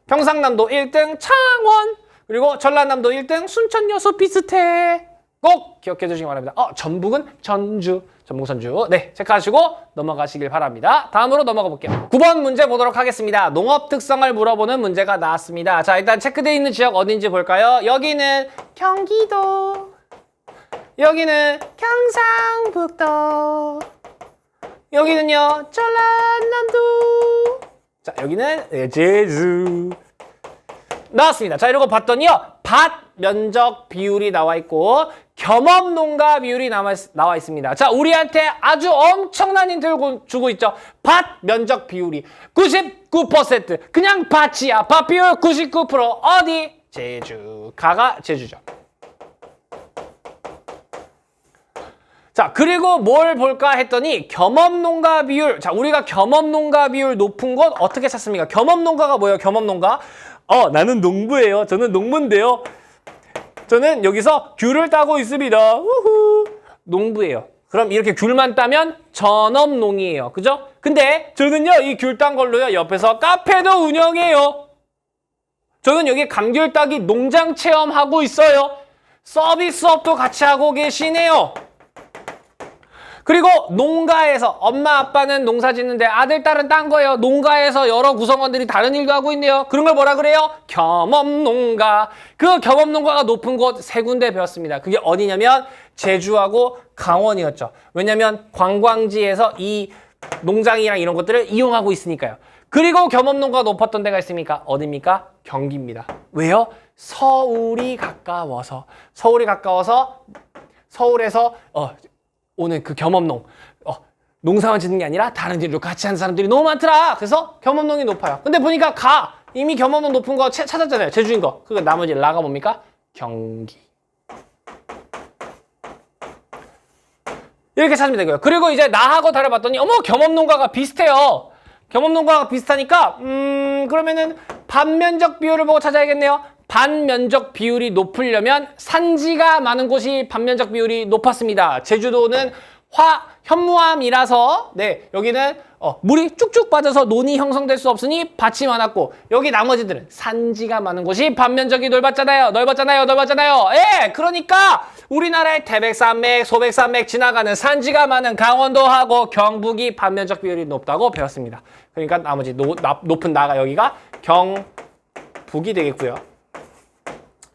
[SPEAKER 1] 경상남도 1등, 창원. 그리고 전라남도 1등 순천 여수 비슷해. 꼭 기억해 주시기 바랍니다. 전북은 전주. 전북 선주. 네, 체크하시고 넘어가시길 바랍니다. 다음으로 넘어가 볼게요. 9번 문제 보도록 하겠습니다. 농업 특성을 물어보는 문제가 나왔습니다. 자, 일단 체크되어 있는 지역 어딘지 볼까요? 여기는 경기도. 여기는 경상북도. 여기는요, 전라남도. 자, 여기는 제주. 나왔습니다. 자, 이러고 봤더니요. 밭 면적 비율이 나와 있고 겸업농가 비율이 나와 있습니다. 자, 우리한테 아주 엄청난 힌트를 주고 있죠. 밭 면적 비율이 99%. 그냥 밭이야. 밭 비율 99%. 어디? 제주. 가가 제주죠. 자, 그리고 뭘 볼까 했더니 겸업농가 비율. 자, 우리가 겸업농가 비율 높은 곳 어떻게 찾습니까? 겸업농가가 뭐예요? 겸업농가? 나는 농부예요. 저는 농부인데요. 저는 여기서 귤을 따고 있습니다. 우후. 농부예요. 그럼 이렇게 귤만 따면 전업농이에요. 그죠? 근데 저는요, 이 귤 딴 걸로요, 옆에서 카페도 운영해요. 저는 여기 감귤 따기 농장 체험하고 있어요. 서비스업도 같이 하고 계시네요. 그리고 농가에서 엄마 아빠는 농사 짓는데 아들 딸은 딴 거예요. 농가에서 여러 구성원들이 다른 일도 하고 있네요. 그런 걸 뭐라 그래요? 겸업농가. 그 겸업농가가 높은 곳 세 군데 배웠습니다. 그게 어디냐면 제주하고 강원이었죠. 왜냐면 관광지에서 이 농장이랑 이런 것들을 이용하고 있으니까요. 그리고 겸업농가가 높았던 데가 있습니까? 어디입니까? 경기입니다. 왜요? 서울이 가까워서. 서울에서 오늘 그 겸업농, 농사만 짓는 게 아니라 다른 일도 같이 하는 사람들이 너무 많더라. 그래서 겸업농이 높아요. 근데 보니까 이미 겸업농 높은 거 찾았잖아요. 제주인 거. 그 나머지 라가 뭡니까? 경기. 이렇게 찾으면 되고요. 그리고 이제 나하고 다려봤더니 어머 겸업농가가 비슷해요. 겸업농가가 비슷하니까 그러면은 반면적 비율을 보고 찾아야겠네요. 반면적 비율이 높으려면 산지가 많은 곳이 반면적 비율이 높았습니다. 제주도는 현무암이라서 네 여기는 물이 쭉쭉 빠져서 논이 형성될 수 없으니 밭이 많았고 여기 나머지들은 산지가 많은 곳이 반면적이 넓었잖아요. 예, 그러니까 우리나라의 태백산맥, 소백산맥 지나가는 산지가 많은 강원도하고 경북이 반면적 비율이 높다고 배웠습니다. 그러니까 나머지 높은 나가 여기가 경북이 되겠고요.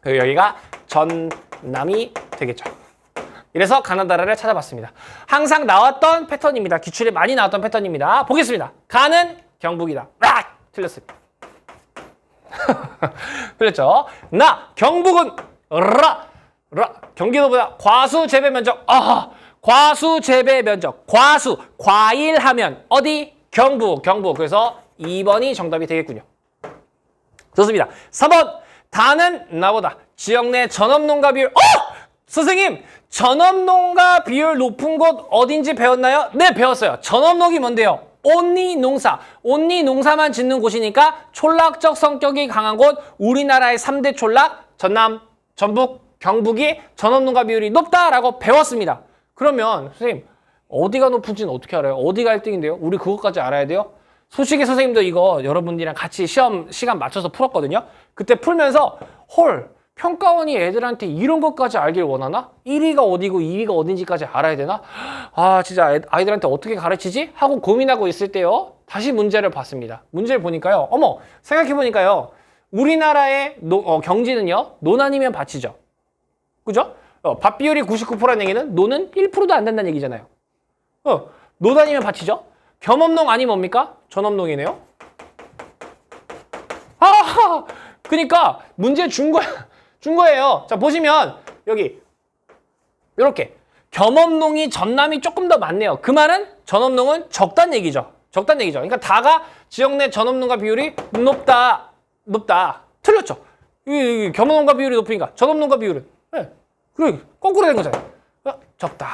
[SPEAKER 1] 그리고 여기가 전남이 되겠죠. 이래서 가나다라를 찾아봤습니다. 항상 나왔던 패턴입니다. 기출에 많이 나왔던 패턴입니다. 보겠습니다. 가는 경북이다. 틀렸습니다. 틀렸죠? 경북은 경기도보다 과수 재배 면적. 과수 재배 면적. 과일 하면 어디? 경북. 그래서 2번이 정답이 되겠군요. 좋습니다. 3번. 다는 나보다 지역 내 전업농가 비율. 선생님! 전업농가 비율 높은 곳 어딘지 배웠나요? 네, 배웠어요. 전업농이 뭔데요? 온리 농사만 짓는 곳이니까 촌락적 성격이 강한 곳, 우리나라의 3대 촌락, 전남, 전북, 경북이 전업농가 비율이 높다라고 배웠습니다. 그러면 선생님, 어디가 높은지는 어떻게 알아요? 어디가 1등인데요? 우리 그것까지 알아야 돼요? 솔직히 선생님도 이거 여러분들이랑 같이 시험 시간 맞춰서 풀었거든요. 그때 풀면서 평가원이 애들한테 이런 것까지 알길 원하나? 1위가 어디고 2위가 어딘지까지 알아야 되나? 진짜 아이들한테 어떻게 가르치지? 하고 고민하고 있을 때요. 다시 문제를 봤습니다. 문제를 보니까요. 생각해보니까요. 우리나라의 경지는요. 논 아니면 밭이죠. 그죠? 밭 비율이 99%라는 얘기는 논은 1%도 안 된다는 얘기잖아요. 논 아니면 밭이죠. 겸업농 아니 뭡니까? 전업농이네요. 그러니까 문제 준 거예요. 자, 보시면 여기 이렇게 겸업농이 전남이 조금 더 많네요. 그 말은 전업농은 적다는 얘기죠. 그러니까 다가 지역 내 전업농가 비율이 높다. 틀렸죠. 이 겸업농가 비율이 높으니까 전업농가 비율은 그래 거꾸로 된 거잖아요. 적다.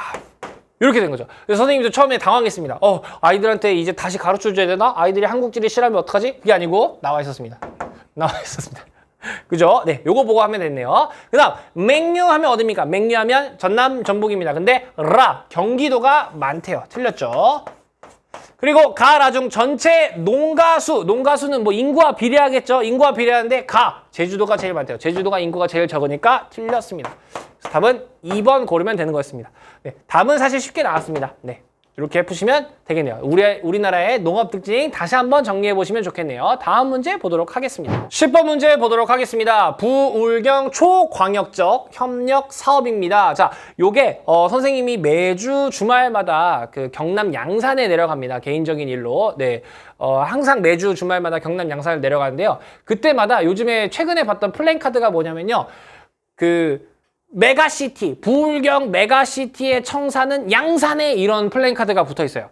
[SPEAKER 1] 이렇게 된 거죠. 그래서 선생님도 처음에 당황했습니다. 아이들한테 이제 다시 가르쳐줘야 되나? 아이들이 한국지리 싫어하면 어떡하지? 그게 아니고 나와 있었습니다. 그죠? 네, 요거 보고 하면 됐네요. 그 다음, 맹류 하면 어딥니까? 맹류 하면 전남, 전북입니다. 근데 경기도가 많대요. 틀렸죠? 그리고 가라중 전체 농가수는 뭐 인구와 비례하겠죠? 인구와 비례하는데 제주도가 제일 많대요. 제주도가 인구가 제일 적으니까 틀렸습니다. 그래서 답은 2번 고르면 되는 거였습니다. 네, 답은 사실 쉽게 나왔습니다. 네. 이렇게 푸시면 되겠네요. 우리나라의 농업 특징 다시 한번 정리해 보시면 좋겠네요. 다음 문제 보도록 하겠습니다. 10번 문제 보도록 하겠습니다. 부울경 초광역적 협력 사업입니다. 자, 요게 선생님이 매주 주말마다 그 경남 양산에 내려갑니다. 개인적인 일로. 네. 항상 매주 주말마다 경남 양산을 내려가는데요. 그때마다 요즘에 최근에 봤던 플랜카드가 뭐냐면요. 메가시티, 부울경 메가시티의 청사는 양산에 이런 플랜카드가 붙어 있어요.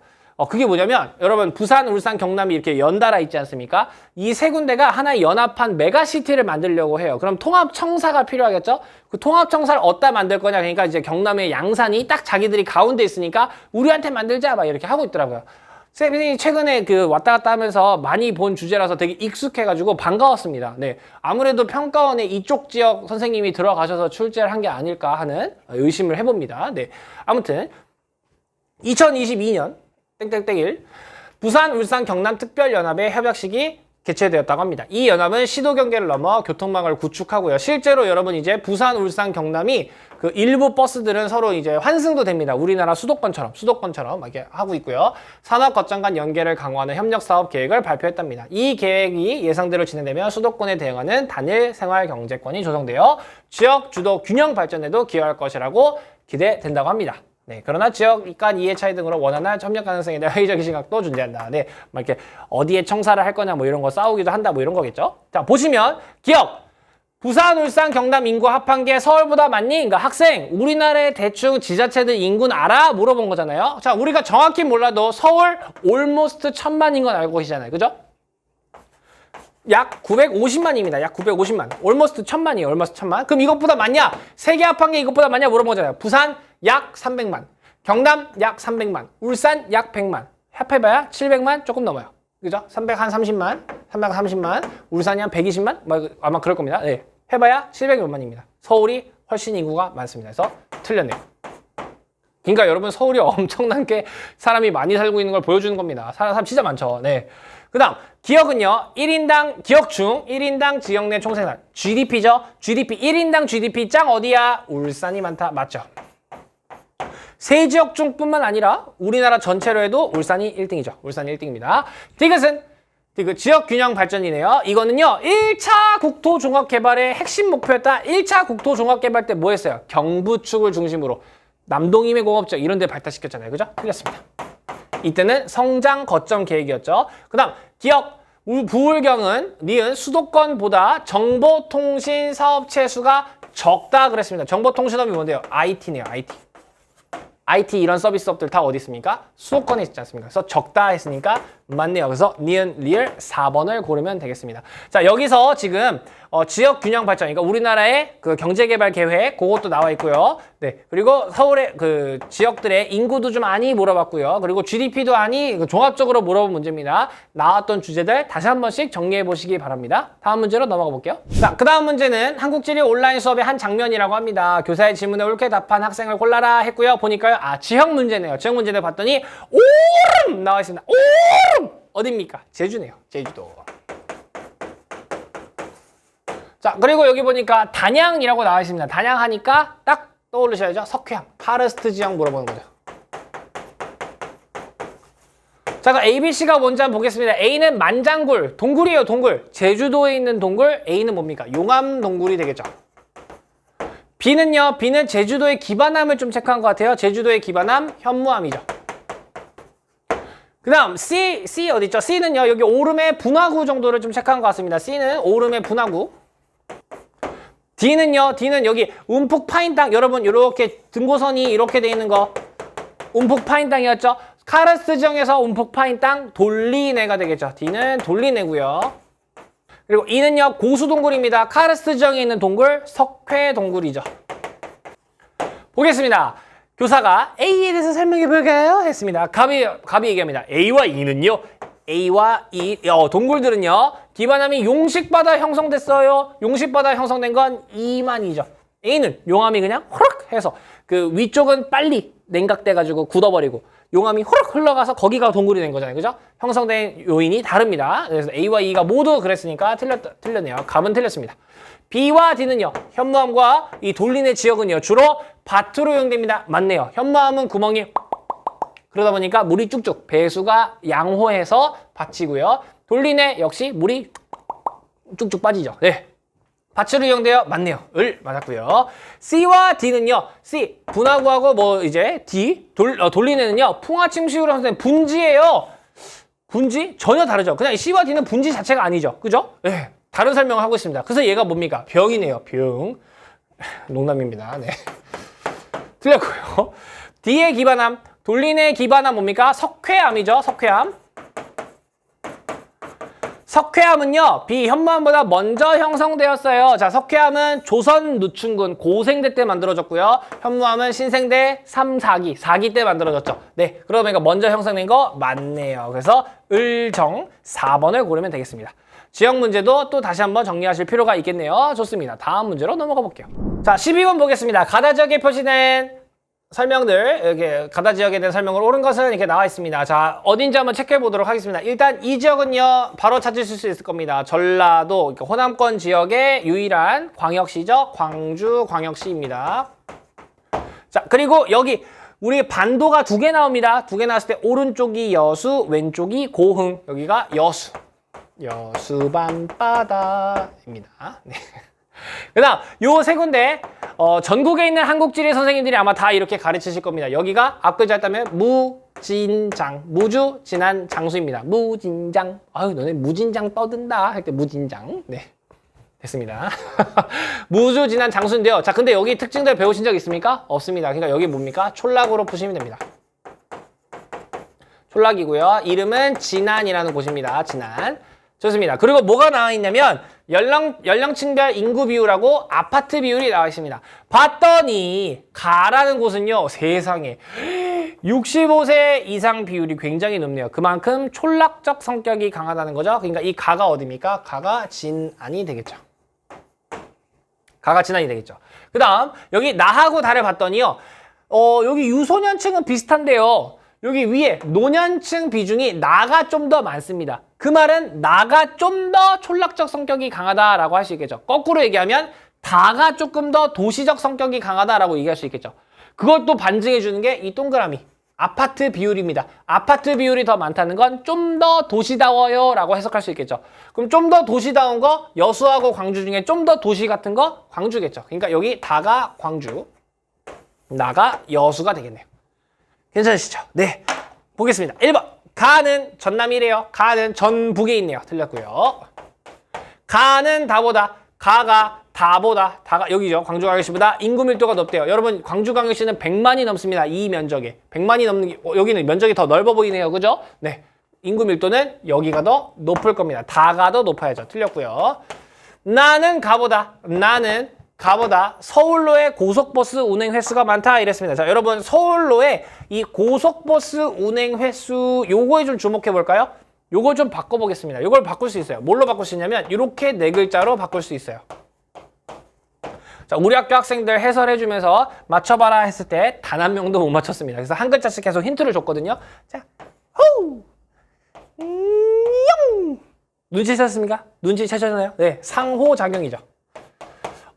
[SPEAKER 1] 그게 뭐냐면 여러분 부산, 울산, 경남이 이렇게 연달아 있지 않습니까? 이 세 군데가 하나의 연합한 메가시티를 만들려고 해요. 그럼 통합청사가 필요하겠죠? 그 통합청사를 어디다 만들 거냐? 그러니까 이제 경남의 양산이 딱 자기들이 가운데 있으니까 우리한테 만들자 막 이렇게 하고 있더라고요. 쌤이 최근에 왔다 갔다 하면서 많이 본 주제라서 되게 익숙해가지고 반가웠습니다. 네. 아무래도 평가원에 이쪽 지역 선생님이 들어가셔서 출제를 한 게 아닐까 하는 의심을 해봅니다. 네. 아무튼 2022년 땡땡땡일 부산, 울산, 경남 특별연합의 협약식이 개최되었다고 합니다. 이 연합은 시도 경계를 넘어 교통망을 구축하고요. 실제로 여러분 이제 부산, 울산, 경남이 그 일부 버스들은 서로 이제 환승도 됩니다. 우리나라 수도권처럼 이렇게 하고 있고요. 산업 거점 간 연계를 강화하는 협력 사업 계획을 발표했답니다. 이 계획이 예상대로 진행되면 수도권에 대응하는 단일 생활 경제권이 조성되어 지역 주도 균형 발전에도 기여할 것이라고 기대된다고 합니다. 네, 그러나 지역 간 이해 차이 등으로 원활한 협력 가능성에 대한 회의적인 시각도 존재한다. 네, 막 이렇게 어디에 청사를 할 거냐 뭐 이런 거 싸우기도 한다 뭐 이런 거겠죠. 자, 보시면 기억 부산, 울산, 경남 인구 합한 게 서울보다 많니? 그러니까 학생 우리나라의 대충 지자체들 인구는 알아? 물어본 거잖아요. 자, 우리가 정확히 몰라도 서울 almost 1000만인 건 알고 계시잖아요. 그죠? 약 950만입니다. 약 950만. almost 1000만이에요. almost 1000만. 그럼 이것보다 많냐? 세개 합한 게 이것보다 많냐? 물어본 거잖아요. 부산 약 300만. 경남 약 300만, 울산 약 100만, 합해봐야 700만 조금 넘어요. 그죠? 330만, 울산이 한 120만? 아마 그럴 겁니다. 네. 해봐야 700만입니다. 서울이 훨씬 인구가 많습니다. 그래서 틀렸네요. 그러니까 여러분 서울이 엄청나게 사람이 많이 살고 있는 걸 보여주는 겁니다. 사람 진짜 많죠. 네. 그 다음 기억은요. 기억 중 1인당 지역 내 총생산 GDP죠. GDP 1인당 GDP 짱 어디야? 울산이 많다. 맞죠? 세 지역 중뿐만 아니라 우리나라 전체로 해도 울산이 1등이죠. 울산이 1등입니다. 디귿은 지역 균형 발전이네요. 이거는요. 1차 국토종합개발의 핵심 목표였다. 1차 국토종합개발 때 뭐 했어요? 경부축을 중심으로 남동임의 공업적 이런 데 발달시켰잖아요. 그죠? 틀렸습니다. 이때는 성장 거점 계획이었죠. 그 다음 기억 부울경은 니은 수도권보다 정보통신 사업체 수가 적다 그랬습니다. 정보통신업이 뭔데요? IT네요. IT 이런 서비스업들 다 어디 있습니까? 수도권에 있지 않습니까? 그래서 적다 했으니까 맞네요. 그래서 니은 리을 4번을 고르면 되겠습니다. 자, 여기서 지금 지역 균형 발전, 그러니까 우리나라의 그 경제개발 계획 그것도 나와 있고요. 네, 그리고 서울의 그 지역들의 인구도 좀 많이 물어봤고요. 그리고 GDP도 많이 종합적으로 물어본 문제입니다. 나왔던 주제들 다시 한 번씩 정리해 보시기 바랍니다. 다음 문제로 넘어가 볼게요. 자, 그 다음 문제는 한국지리 온라인 수업의 한 장면이라고 합니다. 교사의 질문에 옳게 답한 학생을 골라라 했고요. 보니까요, 지역 문제네요. 지역 문제를 봤더니 오름 나와 있습니다. 오름 어디입니까? 제주네요. 제주도. 자, 그리고 여기 보니까 단양이라고 나와 있습니다. 단양 하니까 딱 떠오르셔야죠. 석회암, 카르스트 지형 물어보는 거죠. 자, 그럼 ABC가 뭔지 한번 보겠습니다. A는 만장굴, 동굴이에요, 동굴. 제주도에 있는 동굴, A는 뭡니까? 용암 동굴이 되겠죠. B는요, B는 제주도의 기반함을 좀 체크한 것 같아요. 제주도의 기반함, 현무암이죠. 그 다음 C 어디 있죠? C는요, 여기 오름의 분화구 정도를 좀 체크한 것 같습니다. C는 오름의 분화구. D는요, D는 여기 움푹 파인 땅, 여러분 이렇게 등고선이 이렇게 돼 있는 거 움푹 파인 땅이었죠? 카르스트 지형에서 움푹 파인 땅 돌리네가 되겠죠. D는 돌리네고요. 그리고 E는요, 고수동굴입니다. 카르스트 지형에 있는 동굴 석회동굴이죠. 보겠습니다. 교사가 A에 대해서 설명해 볼까요? 했습니다. 갑이 얘기합니다. A와 E는요. A와 E 동굴들은요. 기반함이 용식바다 형성됐어요. 용식바다 형성된 건 E만이죠. A는 용암이 그냥 호락 해서 그 위쪽은 빨리 냉각돼가지고 굳어버리고 용암이 호락 흘러가서 거기가 동굴이 된 거잖아요. 그죠? 형성된 요인이 다릅니다. 그래서 A와 E가 모두 그랬으니까 틀렸네요. 갑은 틀렸습니다. B와 D는요. 현무암과 이 돌리네 지역은요. 주로 밭으로 이용됩니다. 맞네요. 현무암은 구멍이 그러다 보니까 물이 쭉쭉 배수가 양호해서 밭이고요. 돌리네 역시 물이 쭉쭉 빠지죠. 네. 밭으로 이용돼요. 맞네요. 을 맞았고요. C와 D는요. C 분화구하고 뭐 이제 D 돌리네는요. 풍화침식으로 형성된 분지예요. 분지 전혀 다르죠. 그냥 C와 D는 분지 자체가 아니죠. 그죠? 네. 다른 설명을 하고 있습니다. 그래서 얘가 뭡니까? 병이네요. 병. 농담입니다. 네. 틀렸고요. D의 기반함, 돌리네 기반함 뭡니까? 석회암이죠. 석회암. 석회암은요. 현무암보다 먼저 형성되었어요. 자, 석회암은 조선 누춘군 고생대 때 만들어졌고요. 현무암은 신생대 3, 4기 때 만들어졌죠. 네, 그러니까 먼저 형성된 거 맞네요. 그래서 을정 4번을 고르면 되겠습니다. 지역 문제도 또 다시 한번 정리하실 필요가 있겠네요. 좋습니다. 다음 문제로 넘어가 볼게요. 자, 12번 보겠습니다. 가다 지역에 표시된 설명들, 이렇게 가다 지역에 대한 설명을 옳은 것은 이렇게 나와 있습니다. 자, 어딘지 한번 체크해 보도록 하겠습니다. 일단 이 지역은요, 바로 찾으실 수 있을 겁니다. 전라도, 그러니까 호남권 지역의 유일한 광역시죠. 광주광역시입니다. 자, 그리고 여기 우리 반도가 2개 나옵니다. 2개 나왔을 때 오른쪽이 여수, 왼쪽이 고흥. 여기가 여수. 여수 밤바다입니다. 네. 그 다음 요 세 군데 전국에 있는 한국지리 선생님들이 아마 다 이렇게 가르치실 겁니다. 여기가 앞글자 따면 무진장, 무주 진한 장수입니다. 무진장. 아유, 너네 무진장 떠든다 할 때 무진장. 네, 됐습니다. 무주 진한 장수인데요. 자, 근데 여기 특징들 배우신 적 있습니까? 없습니다. 그러니까 여기 뭡니까? 촌락으로 푸시면 됩니다. 촌락이고요. 이름은 진안이라는 곳입니다. 진안. 좋습니다. 그리고 뭐가 나와 있냐면 연령층별 인구 비율하고 아파트 비율이 나와 있습니다. 봤더니 가라는 곳은요. 세상에 65세 이상 비율이 굉장히 높네요. 그만큼 촌락적 성격이 강하다는 거죠. 그러니까 이 가가 어디입니까? 가가 진안이 되겠죠. 가가 진안이 되겠죠. 그 다음 여기 나하고 다를 봤더니요. 여기 유소년층은 비슷한데요. 여기 위에 노년층 비중이 나가 좀 더 많습니다. 그 말은 나가 좀 더 촌락적 성격이 강하다라고 할 수 있겠죠. 거꾸로 얘기하면 다가 조금 더 도시적 성격이 강하다라고 얘기할 수 있겠죠. 그걸 또 반증해 주는 게 이 동그라미. 아파트 비율입니다. 아파트 비율이 더 많다는 건 좀 더 도시다워요 라고 해석할 수 있겠죠. 그럼 좀 더 도시다운 거 여수하고 광주 중에 좀 더 도시 같은 거 광주겠죠. 그러니까 여기 다가 광주, 나가 여수가 되겠네요. 괜찮으시죠? 네. 보겠습니다. 1번. 가는 전남이래요. 가는 전북에 있네요. 틀렸고요. 가는 다보다, 가가 다보다, 다가 여기죠. 광주광역시보다 인구 밀도가 높대요. 여러분 광주광역시는 100만이 넘습니다. 이 면적에. 100만이 넘는 게, 여기는 면적이 더 넓어 보이네요. 그죠? 네. 인구 밀도는 여기가 더 높을 겁니다. 다가 더 높아야죠. 틀렸고요. 나는 가보다 서울로의 고속버스 운행 횟수가 많다 이랬습니다. 자, 여러분 서울로의 이 고속버스 운행 횟수 요거에 좀 주목해 볼까요? 요걸 좀 바꿔보겠습니다. 요걸 바꿀 수 있어요. 뭘로 바꿀 수 있냐면 이렇게 네 글자로 바꿀 수 있어요. 자, 우리 학교 학생들 해설해주면서 맞춰봐라 했을 때 단 한 명도 못 맞췄습니다. 그래서 한 글자씩 계속 힌트를 줬거든요. 자, 호! 용! 눈치채셨습니까? 눈치채셨나요? 네, 상호작용이죠.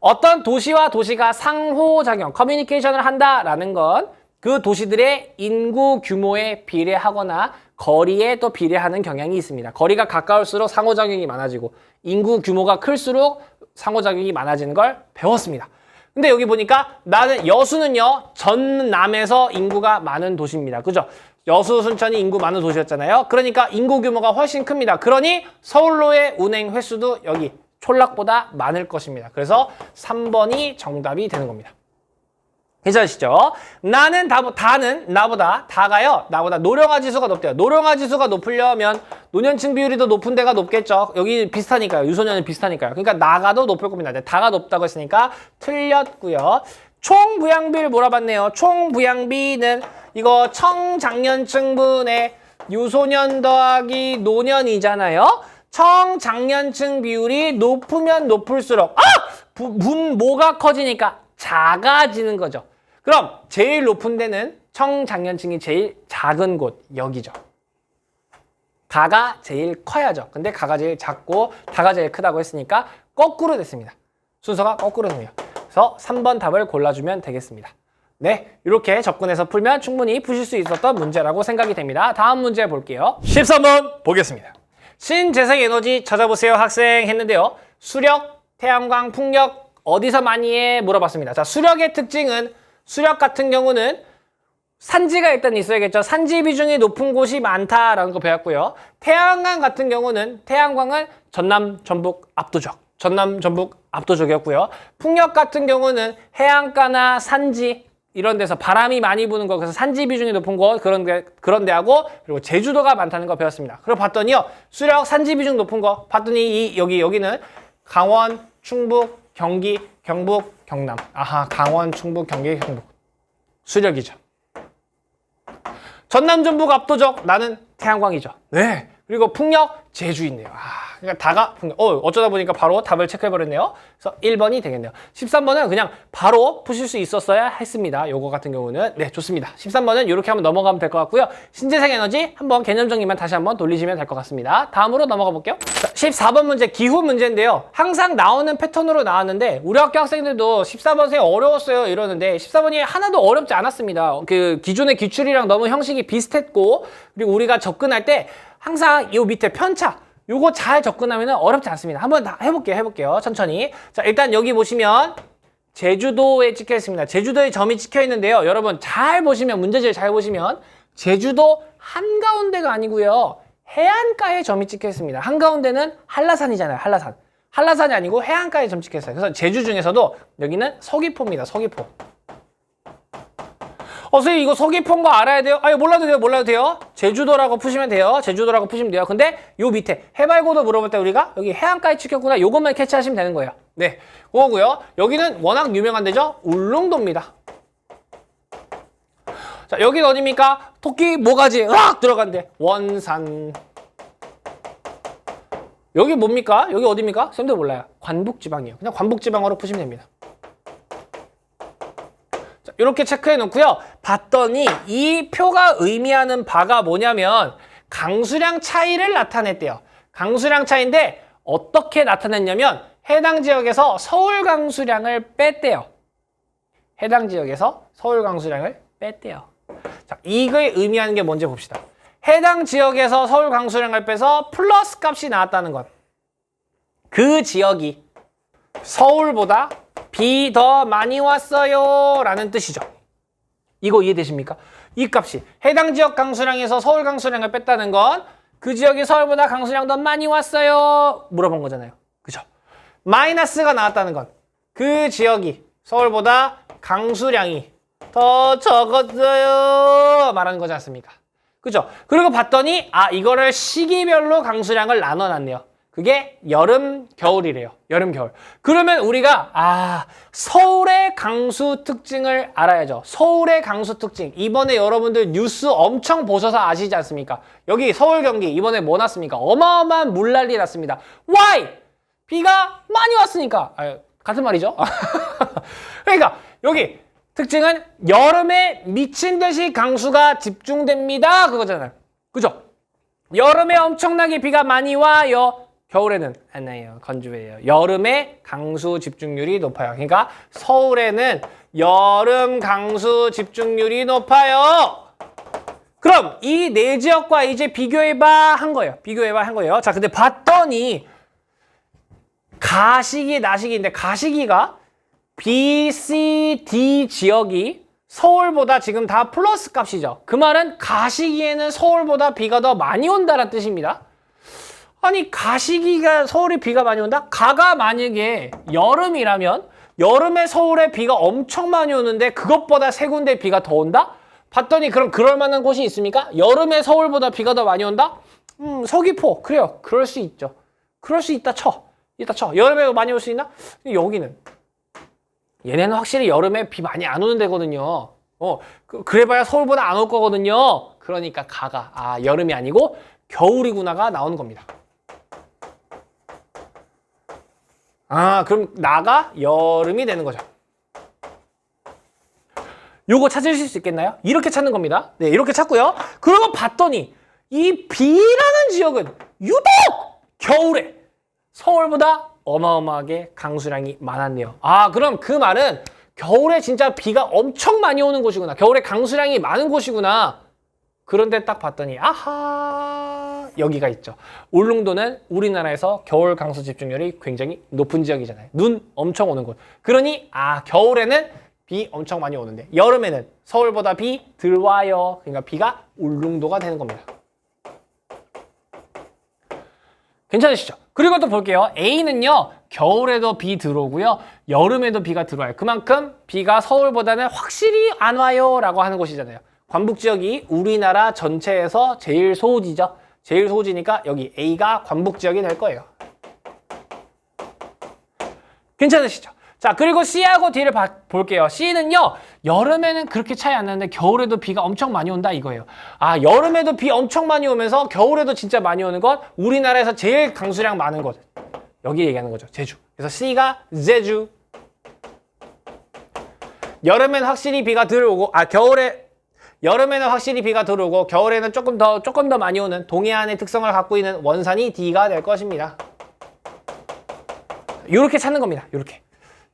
[SPEAKER 1] 어떤 도시와 도시가 상호작용, 커뮤니케이션을 한다라는 건 그 도시들의 인구 규모에 비례하거나 거리에 또 비례하는 경향이 있습니다. 거리가 가까울수록 상호작용이 많아지고 인구 규모가 클수록 상호작용이 많아지는 걸 배웠습니다. 근데 여기 보니까 나는 여수는요, 전남에서 인구가 많은 도시입니다. 그죠? 여수, 순천이 인구 많은 도시였잖아요. 그러니까 인구 규모가 훨씬 큽니다. 그러니 서울로의 운행 횟수도 여기 촌락보다 많을 것입니다. 그래서 3번이 정답이 되는 겁니다. 괜찮으시죠? 다는 나보다, 다가요, 나보다 노령화 지수가 높대요. 노령화 지수가 높으려면 노년층 비율이 더 높은 데가 높겠죠. 여기 비슷하니까요. 유소년은 비슷하니까요. 그러니까 나가 더 높을 겁니다. 다가 높다고 했으니까 틀렸고요. 총 부양비를 몰아봤네요. 총 부양비는 이거 청장년층분의 유소년 더하기 노년이잖아요. 청장년층 비율이 높으면 높을수록 분모가 커지니까 작아지는 거죠. 그럼 제일 높은 데는 청장년층이 제일 작은 곳 여기죠. 가가 제일 커야죠. 근데 가가 제일 작고 다가 제일 크다고 했으니까 거꾸로 됐습니다. 순서가 거꾸로 되네요. 그래서 3번 답을 골라주면 되겠습니다. 네, 이렇게 접근해서 풀면 충분히 푸실 수 있었던 문제라고 생각이 됩니다. 다음 문제 볼게요. 13번 보겠습니다. 신재생에너지 찾아보세요 학생 했는데요. 수력, 태양광, 풍력 어디서 많이 해? 물어봤습니다. 자, 수력의 특징은 수력 같은 경우는 산지가 일단 있어야겠죠. 산지 비중이 높은 곳이 많다라는 거 배웠고요. 태양광 같은 경우는 태양광은 전남, 전북 압도적. 전남, 전북 압도적이었고요. 풍력 같은 경우는 해안가나 산지 이런 데서 바람이 많이 부는 거, 그래서 산지 비중이 높은 곳 그런 데하고 그리고 제주도가 많다는 거 배웠습니다. 그리고 봤더니요. 수력 산지 비중 높은 거 봤더니 여기는 강원, 충북, 경기, 경북, 경남. 아하, 강원, 충북, 경기, 경북. 수력이죠. 전남, 전북 압도적. 나는 태양광이죠. 네. 그리고 풍력, 제주 있네요. 그러니까 다가 풍력. 어쩌다 보니까 바로 답을 체크해버렸네요. 그래서 1번이 되겠네요. 13번은 그냥 바로 푸실 수 있었어야 했습니다. 요거 같은 경우는. 네, 좋습니다. 13번은 이렇게 한번 넘어가면 될 것 같고요. 신재생 에너지 한번 개념 정리만 다시 한번 돌리시면 될 것 같습니다. 다음으로 넘어가 볼게요. 자, 14번 문제 기후 문제인데요. 항상 나오는 패턴으로 나왔는데 우리 학교 학생들도 14번 선생님 어려웠어요 이러는데 14번이 하나도 어렵지 않았습니다. 그 기존의 기출이랑 너무 형식이 비슷했고 그리고 우리가 접근할 때 항상 요 밑에 편차 요거 잘 접근하면 어렵지 않습니다. 한번 다 해볼게요. 천천히. 자, 일단 여기 보시면 제주도에 찍혀 있습니다. 제주도에 점이 찍혀 있는데요. 여러분 잘 보시면 문제지를 잘 보시면 제주도 한가운데가 아니고요. 해안가에 점이 찍혀 있습니다. 한가운데는 한라산이잖아요. 한라산이 아니고 해안가에 점 찍혀 있어요. 그래서 제주 중에서도 여기는 서귀포입니다. 서귀포. 선생님 이거 서귀포인 거 알아야 돼요? 몰라도 돼요. 제주도라고 푸시면 돼요. 근데 요 밑에 해발고도 물어볼 때 우리가 여기 해안가에 찍혔구나. 요것만 캐치하시면 되는 거예요. 네, 그거고요. 여기는 워낙 유명한 데죠. 울릉도입니다. 자, 여기는 어디입니까? 토끼 모가지 으악 들어간대. 원산. 여기 뭡니까? 여기 어디입니까? 쌤도 몰라요. 관북지방이에요. 그냥 관북지방으로 푸시면 됩니다. 자, 이렇게 체크해 놓고요. 봤더니 이 표가 의미하는 바가 뭐냐면 강수량 차이를 나타냈대요. 강수량 차이인데 어떻게 나타냈냐면 해당 지역에서 서울 강수량을 뺐대요. 해당 지역에서 서울 강수량을 뺐대요. 자, 이거에 의미하는 게 뭔지 봅시다. 해당 지역에서 서울 강수량을 빼서 플러스 값이 나왔다는 것. 그 지역이 서울보다 비 더 많이 왔어요 라는 뜻이죠. 이거 이해되십니까? 이 값이 해당 지역 강수량에서 서울 강수량을 뺐다는 건 그 지역이 서울보다 강수량 더 많이 왔어요 물어본 거잖아요. 그죠? 마이너스가 나왔다는 건 그 지역이 서울보다 강수량이 더 적었어요 말하는 거지 않습니까? 그죠? 그리고 봤더니 이거를 시기별로 강수량을 나눠놨네요. 그게 여름, 겨울이래요. 여름, 겨울. 그러면 우리가 서울의 강수 특징을 알아야죠. 서울의 강수 특징. 이번에 여러분들 뉴스 엄청 보셔서 아시지 않습니까? 여기 서울, 경기 이번에 뭐 났습니까? 어마어마한 물난리 났습니다. Why? 비가 많이 왔으니까. 같은 말이죠. 그러니까 여기 특징은 여름에 미친 듯이 강수가 집중됩니다. 그거잖아요. 그죠? 여름에 엄청나게 비가 많이 와요. 겨울에는 안 와요. 건조해요. 여름에 강수 집중률이 높아요. 그러니까 서울에는 여름 강수 집중률이 높아요. 그럼 이 네 지역과 이제 비교해봐 한 거예요. 비교해봐 한 거예요. 자, 근데 봤더니 가시기, 나시기인데 가시기가 B, C, D 지역이 서울보다 지금 다 플러스 값이죠. 그 말은 가시기에는 서울보다 비가 더 많이 온다는 뜻입니다. 아니 가시기가 서울에 비가 많이 온다? 가가 만약에 여름이라면 여름에 서울에 비가 엄청 많이 오는데 그것보다 세 군데 비가 더 온다? 봤더니 그럼 그럴 만한 곳이 있습니까? 여름에 서울보다 비가 더 많이 온다? 서귀포. 그래요. 그럴 수 있죠. 그럴 수 있다 쳐. 이따 쳐. 여름에 많이 올 수 있나? 여기는 얘네는 확실히 여름에 비 많이 안 오는 데거든요. 그래봐야 서울보다 안 올 거거든요. 그러니까 가가 여름이 아니고 겨울이구나가 나오는 겁니다. 그럼 나가 여름이 되는 거죠. 요거 찾으실 수 있겠나요? 이렇게 찾는 겁니다. 네, 이렇게 찾고요. 그리고 봤더니 이 B라는 지역은 유독 겨울에 서울보다 어마어마하게 강수량이 많았네요. 그럼 그 말은 겨울에 진짜 비가 엄청 많이 오는 곳이구나. 겨울에 강수량이 많은 곳이구나. 그런데 딱 봤더니 여기가 있죠. 울릉도는 우리나라에서 겨울 강수 집중률이 굉장히 높은 지역이잖아요. 눈 엄청 오는 곳. 그러니 겨울에는 비 엄청 많이 오는데 여름에는 서울보다 비 덜 와요. 그러니까 비가 울릉도가 되는 겁니다. 괜찮으시죠? 그리고 또 볼게요. A는요. 겨울에도 비 들어오고요. 여름에도 비가 들어와요. 그만큼 비가 서울보다는 확실히 안 와요 라고 하는 곳이잖아요. 관북지역이 우리나라 전체에서 제일 소호지죠. 제일 소호지니까 여기 A가 관북지역이 될 거예요. 괜찮으시죠? 자, 그리고 C하고 D를 볼게요. C는요. 여름에는 그렇게 차이 안 나는데 겨울에도 비가 엄청 많이 온다 이거예요. 여름에도 비 엄청 많이 오면서 겨울에도 진짜 많이 오는 것, 우리나라에서 제일 강수량 많은 곳. 여기 얘기하는 거죠. 제주. 그래서 C가 제주. 여름엔 확실히 비가 덜 오고 여름에는 확실히 비가 덜 오고 겨울에는 조금 더 많이 오는 동해안의 특성을 갖고 있는 원산이 D가 될 것입니다. 이렇게 찾는 겁니다. 이렇게.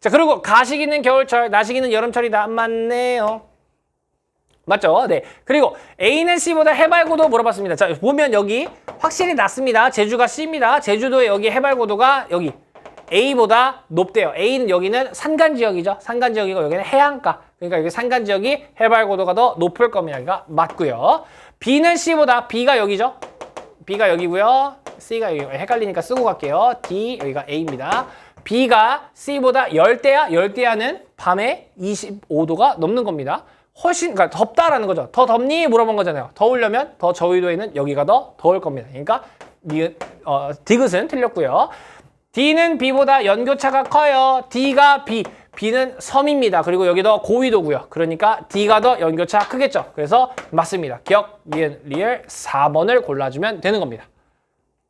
[SPEAKER 1] 자, 그리고 가시기는 겨울철, 나시기는 여름철이다. 맞네요. 맞죠? 네. 그리고 A는 C보다 해발고도 물어봤습니다. 자, 보면 여기 확실히 낮습니다. 제주가 C입니다. 제주도의 여기 해발고도가 여기 A보다 높대요. A는 여기는 산간지역이죠. 산간지역이고 여기는 해안가. 그러니까 여기 산간지역이 해발고도가 더 높을 겁니다. 여기가 맞고요. B는 C보다 B가 여기죠. B가 여기고요. C가 여기 헷갈리니까 쓰고 갈게요. D 여기가 A입니다. B가 C보다 열대야. 열대야는 밤에 25도가 넘는 겁니다. 훨씬 그러니까 덥다라는 거죠. 더 덥니? 물어본 거잖아요. 더우려면 더 저위도에는 여기가 더 더울 겁니다. 그러니까 디귿은 틀렸고요. D는 B보다 연교차가 커요. D가 B. B는 섬입니다. 그리고 여기도 고위도고요. 그러니까 D가 더 연교차 크겠죠. 그래서 맞습니다. 기억, 니은, 리을 4번을 골라주면 되는 겁니다.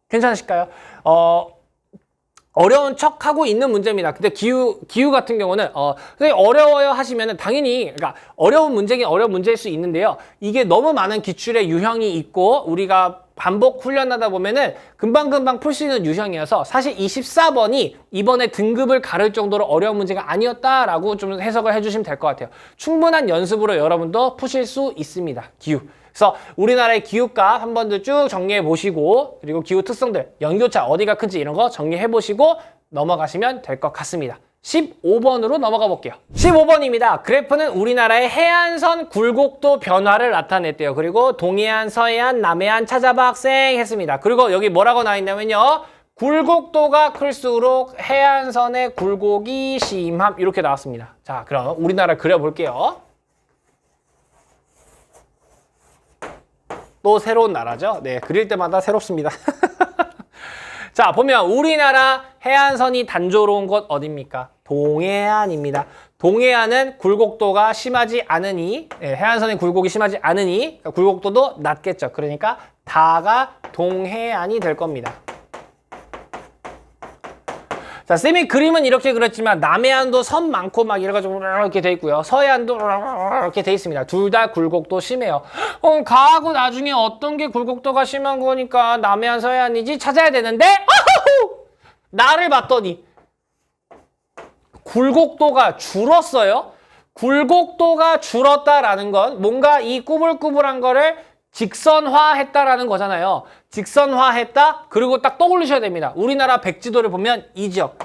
[SPEAKER 1] 괜찮으실까요? 어려운 척 하고 있는 문제입니다. 근데 기후 같은 경우는 선생님 어려워요 하시면은 당연히 그러니까 어려운 문제긴 어려운 문제일 수 있는데요. 이게 너무 많은 기출의 유형이 있고 우리가 반복 훈련하다 보면은 금방금방 풀 수 있는 유형이어서 사실 이 14번이 이번에 등급을 가를 정도로 어려운 문제가 아니었다라고 좀 해석을 해주시면 될 것 같아요. 충분한 연습으로 여러분도 푸실 수 있습니다. 기후. 그래서 우리나라의 기후값 한 번 더 쭉 정리해 보시고 그리고 기후 특성들, 연교차 어디가 큰지 이런 거 정리해 보시고 넘어가시면 될 것 같습니다. 15번으로 넘어가 볼게요. 15번입니다. 그래프는 우리나라의 해안선 굴곡도 변화를 나타냈대요. 그리고 동해안, 서해안, 남해안 찾아봐 학생 했습니다. 그리고 여기 뭐라고 나와 있냐면요. 굴곡도가 클수록 해안선의 굴곡이 심함 이렇게 나왔습니다. 자, 그럼 우리나라 그려볼게요. 또 새로운 나라죠. 네, 그릴 때마다 새롭습니다. 자, 보면 우리나라 해안선이 단조로운 곳 어딥니까? 동해안입니다. 동해안은 굴곡도가 심하지 않으니 해안선의 굴곡이 심하지 않으니 굴곡도도 낮겠죠. 그러니까 다가 동해안이 될 겁니다. 자, 쌤이 그림은 이렇게 그렸지만 남해안도 섬 많고 막 이래가지고 이렇게 돼 있고요. 서해안도 이렇게 돼 있습니다. 둘 다 굴곡도 심해요. 가하고 나중에 어떤 게 굴곡도가 심한 거니까 남해안, 서해안이지 찾아야 되는데 나를 봤더니 굴곡도가 줄었어요. 굴곡도가 줄었다라는 건 뭔가 이 꾸불꾸불한 거를 직선화했다라는 거잖아요. 직선화했다? 그리고 딱 떠올리셔야 됩니다. 우리나라 백지도를 보면 이 지역.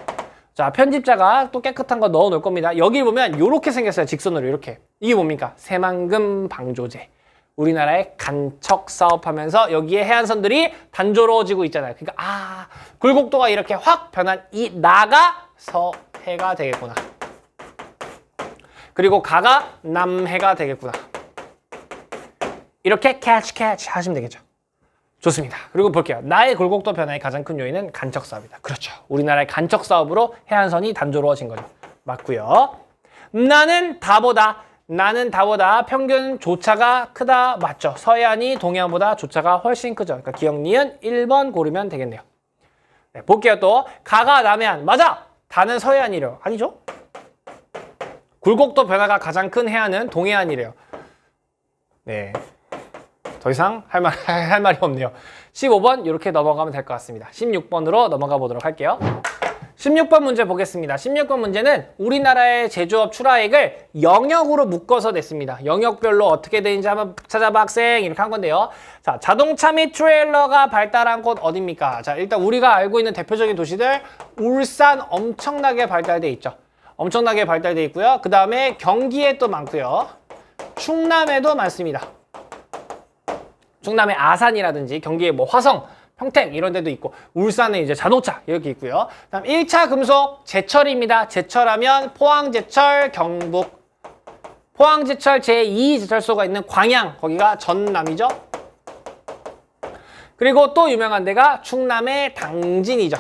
[SPEAKER 1] 자, 편집자가 또 깨끗한 거 넣어 놓을 겁니다. 여기 보면 이렇게 생겼어요. 직선으로 이렇게. 이게 뭡니까? 새만금 방조제. 우리나라의 간척 사업하면서 여기에 해안선들이 단조로워지고 있잖아요. 그러니까 굴곡도가 이렇게 확 변한 이 나가 서해가 되겠구나. 그리고 가가 남해가 되겠구나. 이렇게 캐치 하시면 되겠죠. 좋습니다. 그리고 볼게요. 나의 굴곡도 변화의 가장 큰 요인은 간척 사업이다. 그렇죠. 우리나라의 간척 사업으로 해안선이 단조로워진 거죠. 맞고요. 나는 다보다 평균 조차가 크다. 맞죠. 서해안이 동해안보다 조차가 훨씬 크죠. 그러니까 기억 니은 1번 고르면 되겠네요. 네, 볼게요. 또 가가 남해안. 맞아. 다는 서해안이래요. 아니죠. 굴곡도 변화가 가장 큰 해안은 동해안이래요. 네. 더 이상 할 말이 없네요. 15번 이렇게 넘어가면 될 것 같습니다. 16번으로 넘어가 보도록 할게요. 16번 문제 보겠습니다. 16번 문제는 우리나라의 제조업 출하액을 영역으로 묶어서 냈습니다. 영역별로 어떻게 되는지 한번 찾아봐 학생 이렇게 한 건데요. 자, 자동차 및 트레일러가 발달한 곳 어딥니까? 자, 일단 우리가 알고 있는 대표적인 도시들 울산 엄청나게 발달돼 있죠. 엄청나게 발달돼 있고요. 그 다음에 경기에 또 많고요. 충남에도 많습니다. 충남의 아산이라든지 경기에 뭐 화성, 평택 이런 데도 있고 울산에 이제 자동차 이렇게 있고요. 다음 1차 금속 제철입니다. 제철하면 포항제철, 경북. 포항제철 제2제철소가 있는 광양, 거기가 전남이죠. 그리고 또 유명한 데가 충남의 당진이죠.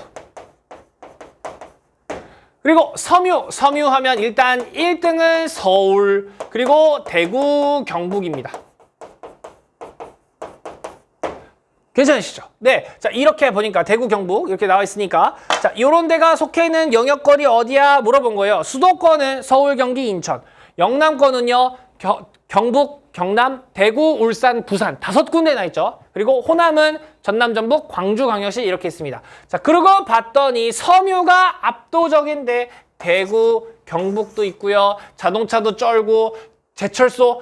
[SPEAKER 1] 그리고 섬유하면 일단 1등은 서울, 그리고 대구, 경북입니다. 괜찮으시죠? 네. 자, 이렇게 보니까 대구, 경북 이렇게 나와 있으니까 자, 요런 데가 속해 있는 영역거리 어디야? 물어본 거예요. 수도권은 서울, 경기, 인천. 영남권은요. 경북, 경남, 대구, 울산, 부산 5군데나 있죠. 그리고 호남은 전남, 전북, 광주, 광역시 이렇게 있습니다. 자, 그러고 봤더니 섬유가 압도적인데 대구, 경북도 있고요. 자동차도 쩔고 제철소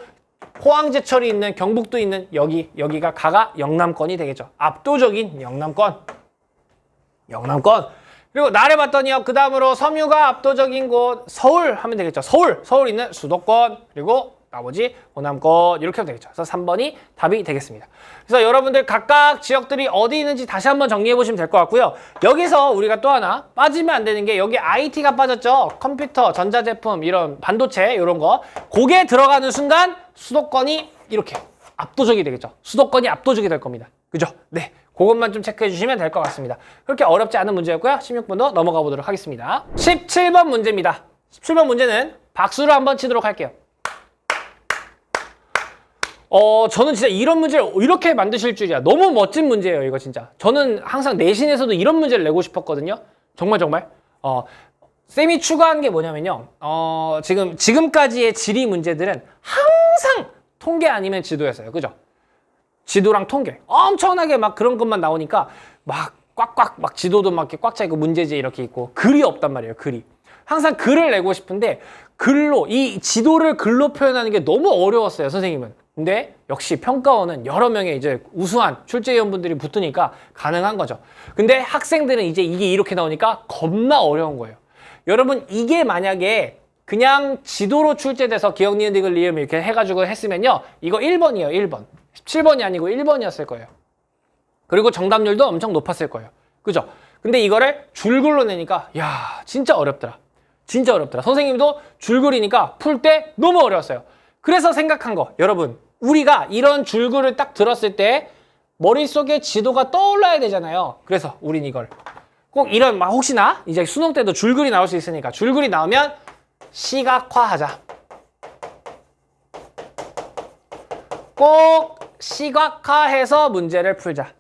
[SPEAKER 1] 포항제철이 있는 경북도 있는 여기가 가가 영남권이 되겠죠. 압도적인 영남권. 그리고 나를 봤더니요. 그 다음으로 섬유가 압도적인 곳 서울 하면 되겠죠. 서울 있는 수도권 그리고 나머지 호남권 이렇게 하면 되겠죠. 그래서 3번이 답이 되겠습니다. 그래서 여러분들 각각 지역들이 어디 있는지 다시 한번 정리해 보시면 될 것 같고요. 여기서 우리가 또 하나 빠지면 안 되는 게 여기 IT가 빠졌죠. 컴퓨터, 전자제품 이런 반도체 이런 거 그게 들어가는 순간 수도권이 이렇게 압도적이 되겠죠. 수도권이 압도적이 될 겁니다. 그죠? 네. 그것만 좀 체크해 주시면 될 것 같습니다. 그렇게 어렵지 않은 문제였고요. 16번도 넘어가 보도록 하겠습니다. 17번 문제입니다. 17번 문제는 박수를 한번 치도록 할게요. 저는 진짜 이런 문제를 이렇게 만드실 줄이야. 너무 멋진 문제예요, 이거 진짜. 저는 항상 내신에서도 이런 문제를 내고 싶었거든요. 정말. 쌤이 추가한 게 뭐냐면요. 지금까지의 지리 문제들은 항상 통계 아니면 지도였어요. 그죠? 지도랑 통계. 엄청나게 막 그런 것만 나오니까 막 꽉꽉 막 지도도 막 이렇게 꽉 차 있고 문제지 이렇게 있고 글이 없단 말이에요. 글이. 항상 글을 내고 싶은데 글로 이 지도를 글로 표현하는 게 너무 어려웠어요, 선생님은. 근데 역시 평가원은 여러 명의 이제 우수한 출제위원분들이 붙으니까 가능한 거죠. 근데 학생들은 이제 이게 이렇게 나오니까 겁나 어려운 거예요. 여러분 이게 만약에 그냥 지도로 출제돼서 기억, 니은, 디귿, 리을 이렇게 해가지고 했으면요. 이거 1번이에요, 1번. 17번이 아니고 1번이었을 거예요. 그리고 정답률도 엄청 높았을 거예요. 그죠? 근데 이거를 줄글로 내니까 야 진짜 어렵더라. 진짜 어렵더라. 선생님도 줄글이니까 풀 때 너무 어려웠어요. 그래서 생각한 거, 여러분 우리가 이런 줄글을 딱 들었을 때 머릿속에 지도가 떠올라야 되잖아요. 그래서 우린 이걸 꼭 이런 막 혹시나 이제 수능 때도 줄글이 나올 수 있으니까 줄글이 나오면 시각화하자. 꼭 시각화해서 문제를 풀자.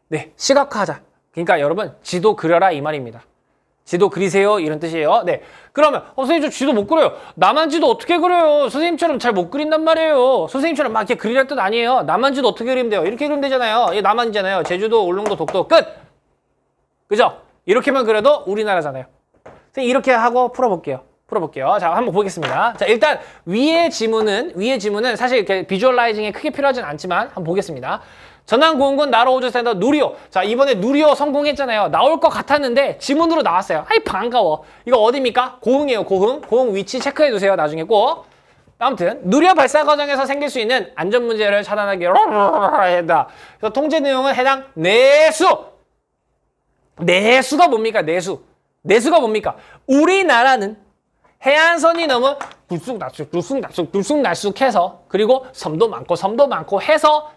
[SPEAKER 1] 네, 시각화하자. 그러니까 여러분 지도 그려라 이 말입니다. 지도 그리세요 이런 뜻이에요. 네, 그러면 선생님 저 지도 못 그려요. 나만 지도 어떻게 그려요? 선생님처럼 잘 못 그린단 말이에요. 선생님처럼 막 이렇게 그리란 뜻 아니에요. 나만 지도 어떻게 그리면 돼요? 이렇게 그리면 되잖아요. 이게 나만이잖아요. 제주도, 울릉도, 독도 끝. 그죠? 이렇게만 그려도 우리나라잖아요. 선생님 이렇게 하고 풀어볼게요. 자, 한번 보겠습니다. 자, 일단 위의 지문은 사실 이렇게 비주얼라이징에 크게 필요하진 않지만 한번 보겠습니다. 전남고흥군 나로우주센터 누리호. 자, 이번에 누리호 성공했잖아요. 나올 것 같았는데 지문으로 나왔어요. 아이 반가워. 이거 어디입니까? 고흥이에요. 고흥 위치 체크해 두세요. 나중에 꼭. 아무튼 누리호 발사 과정에서 생길 수 있는 안전 문제를 차단하기 한다. 그래서 통제 내용은 해당 내수가 뭡니까? 내수가 뭡니까? 우리나라는 해안선이 너무 들쑥날쑥해서 그리고 섬도 많고 해서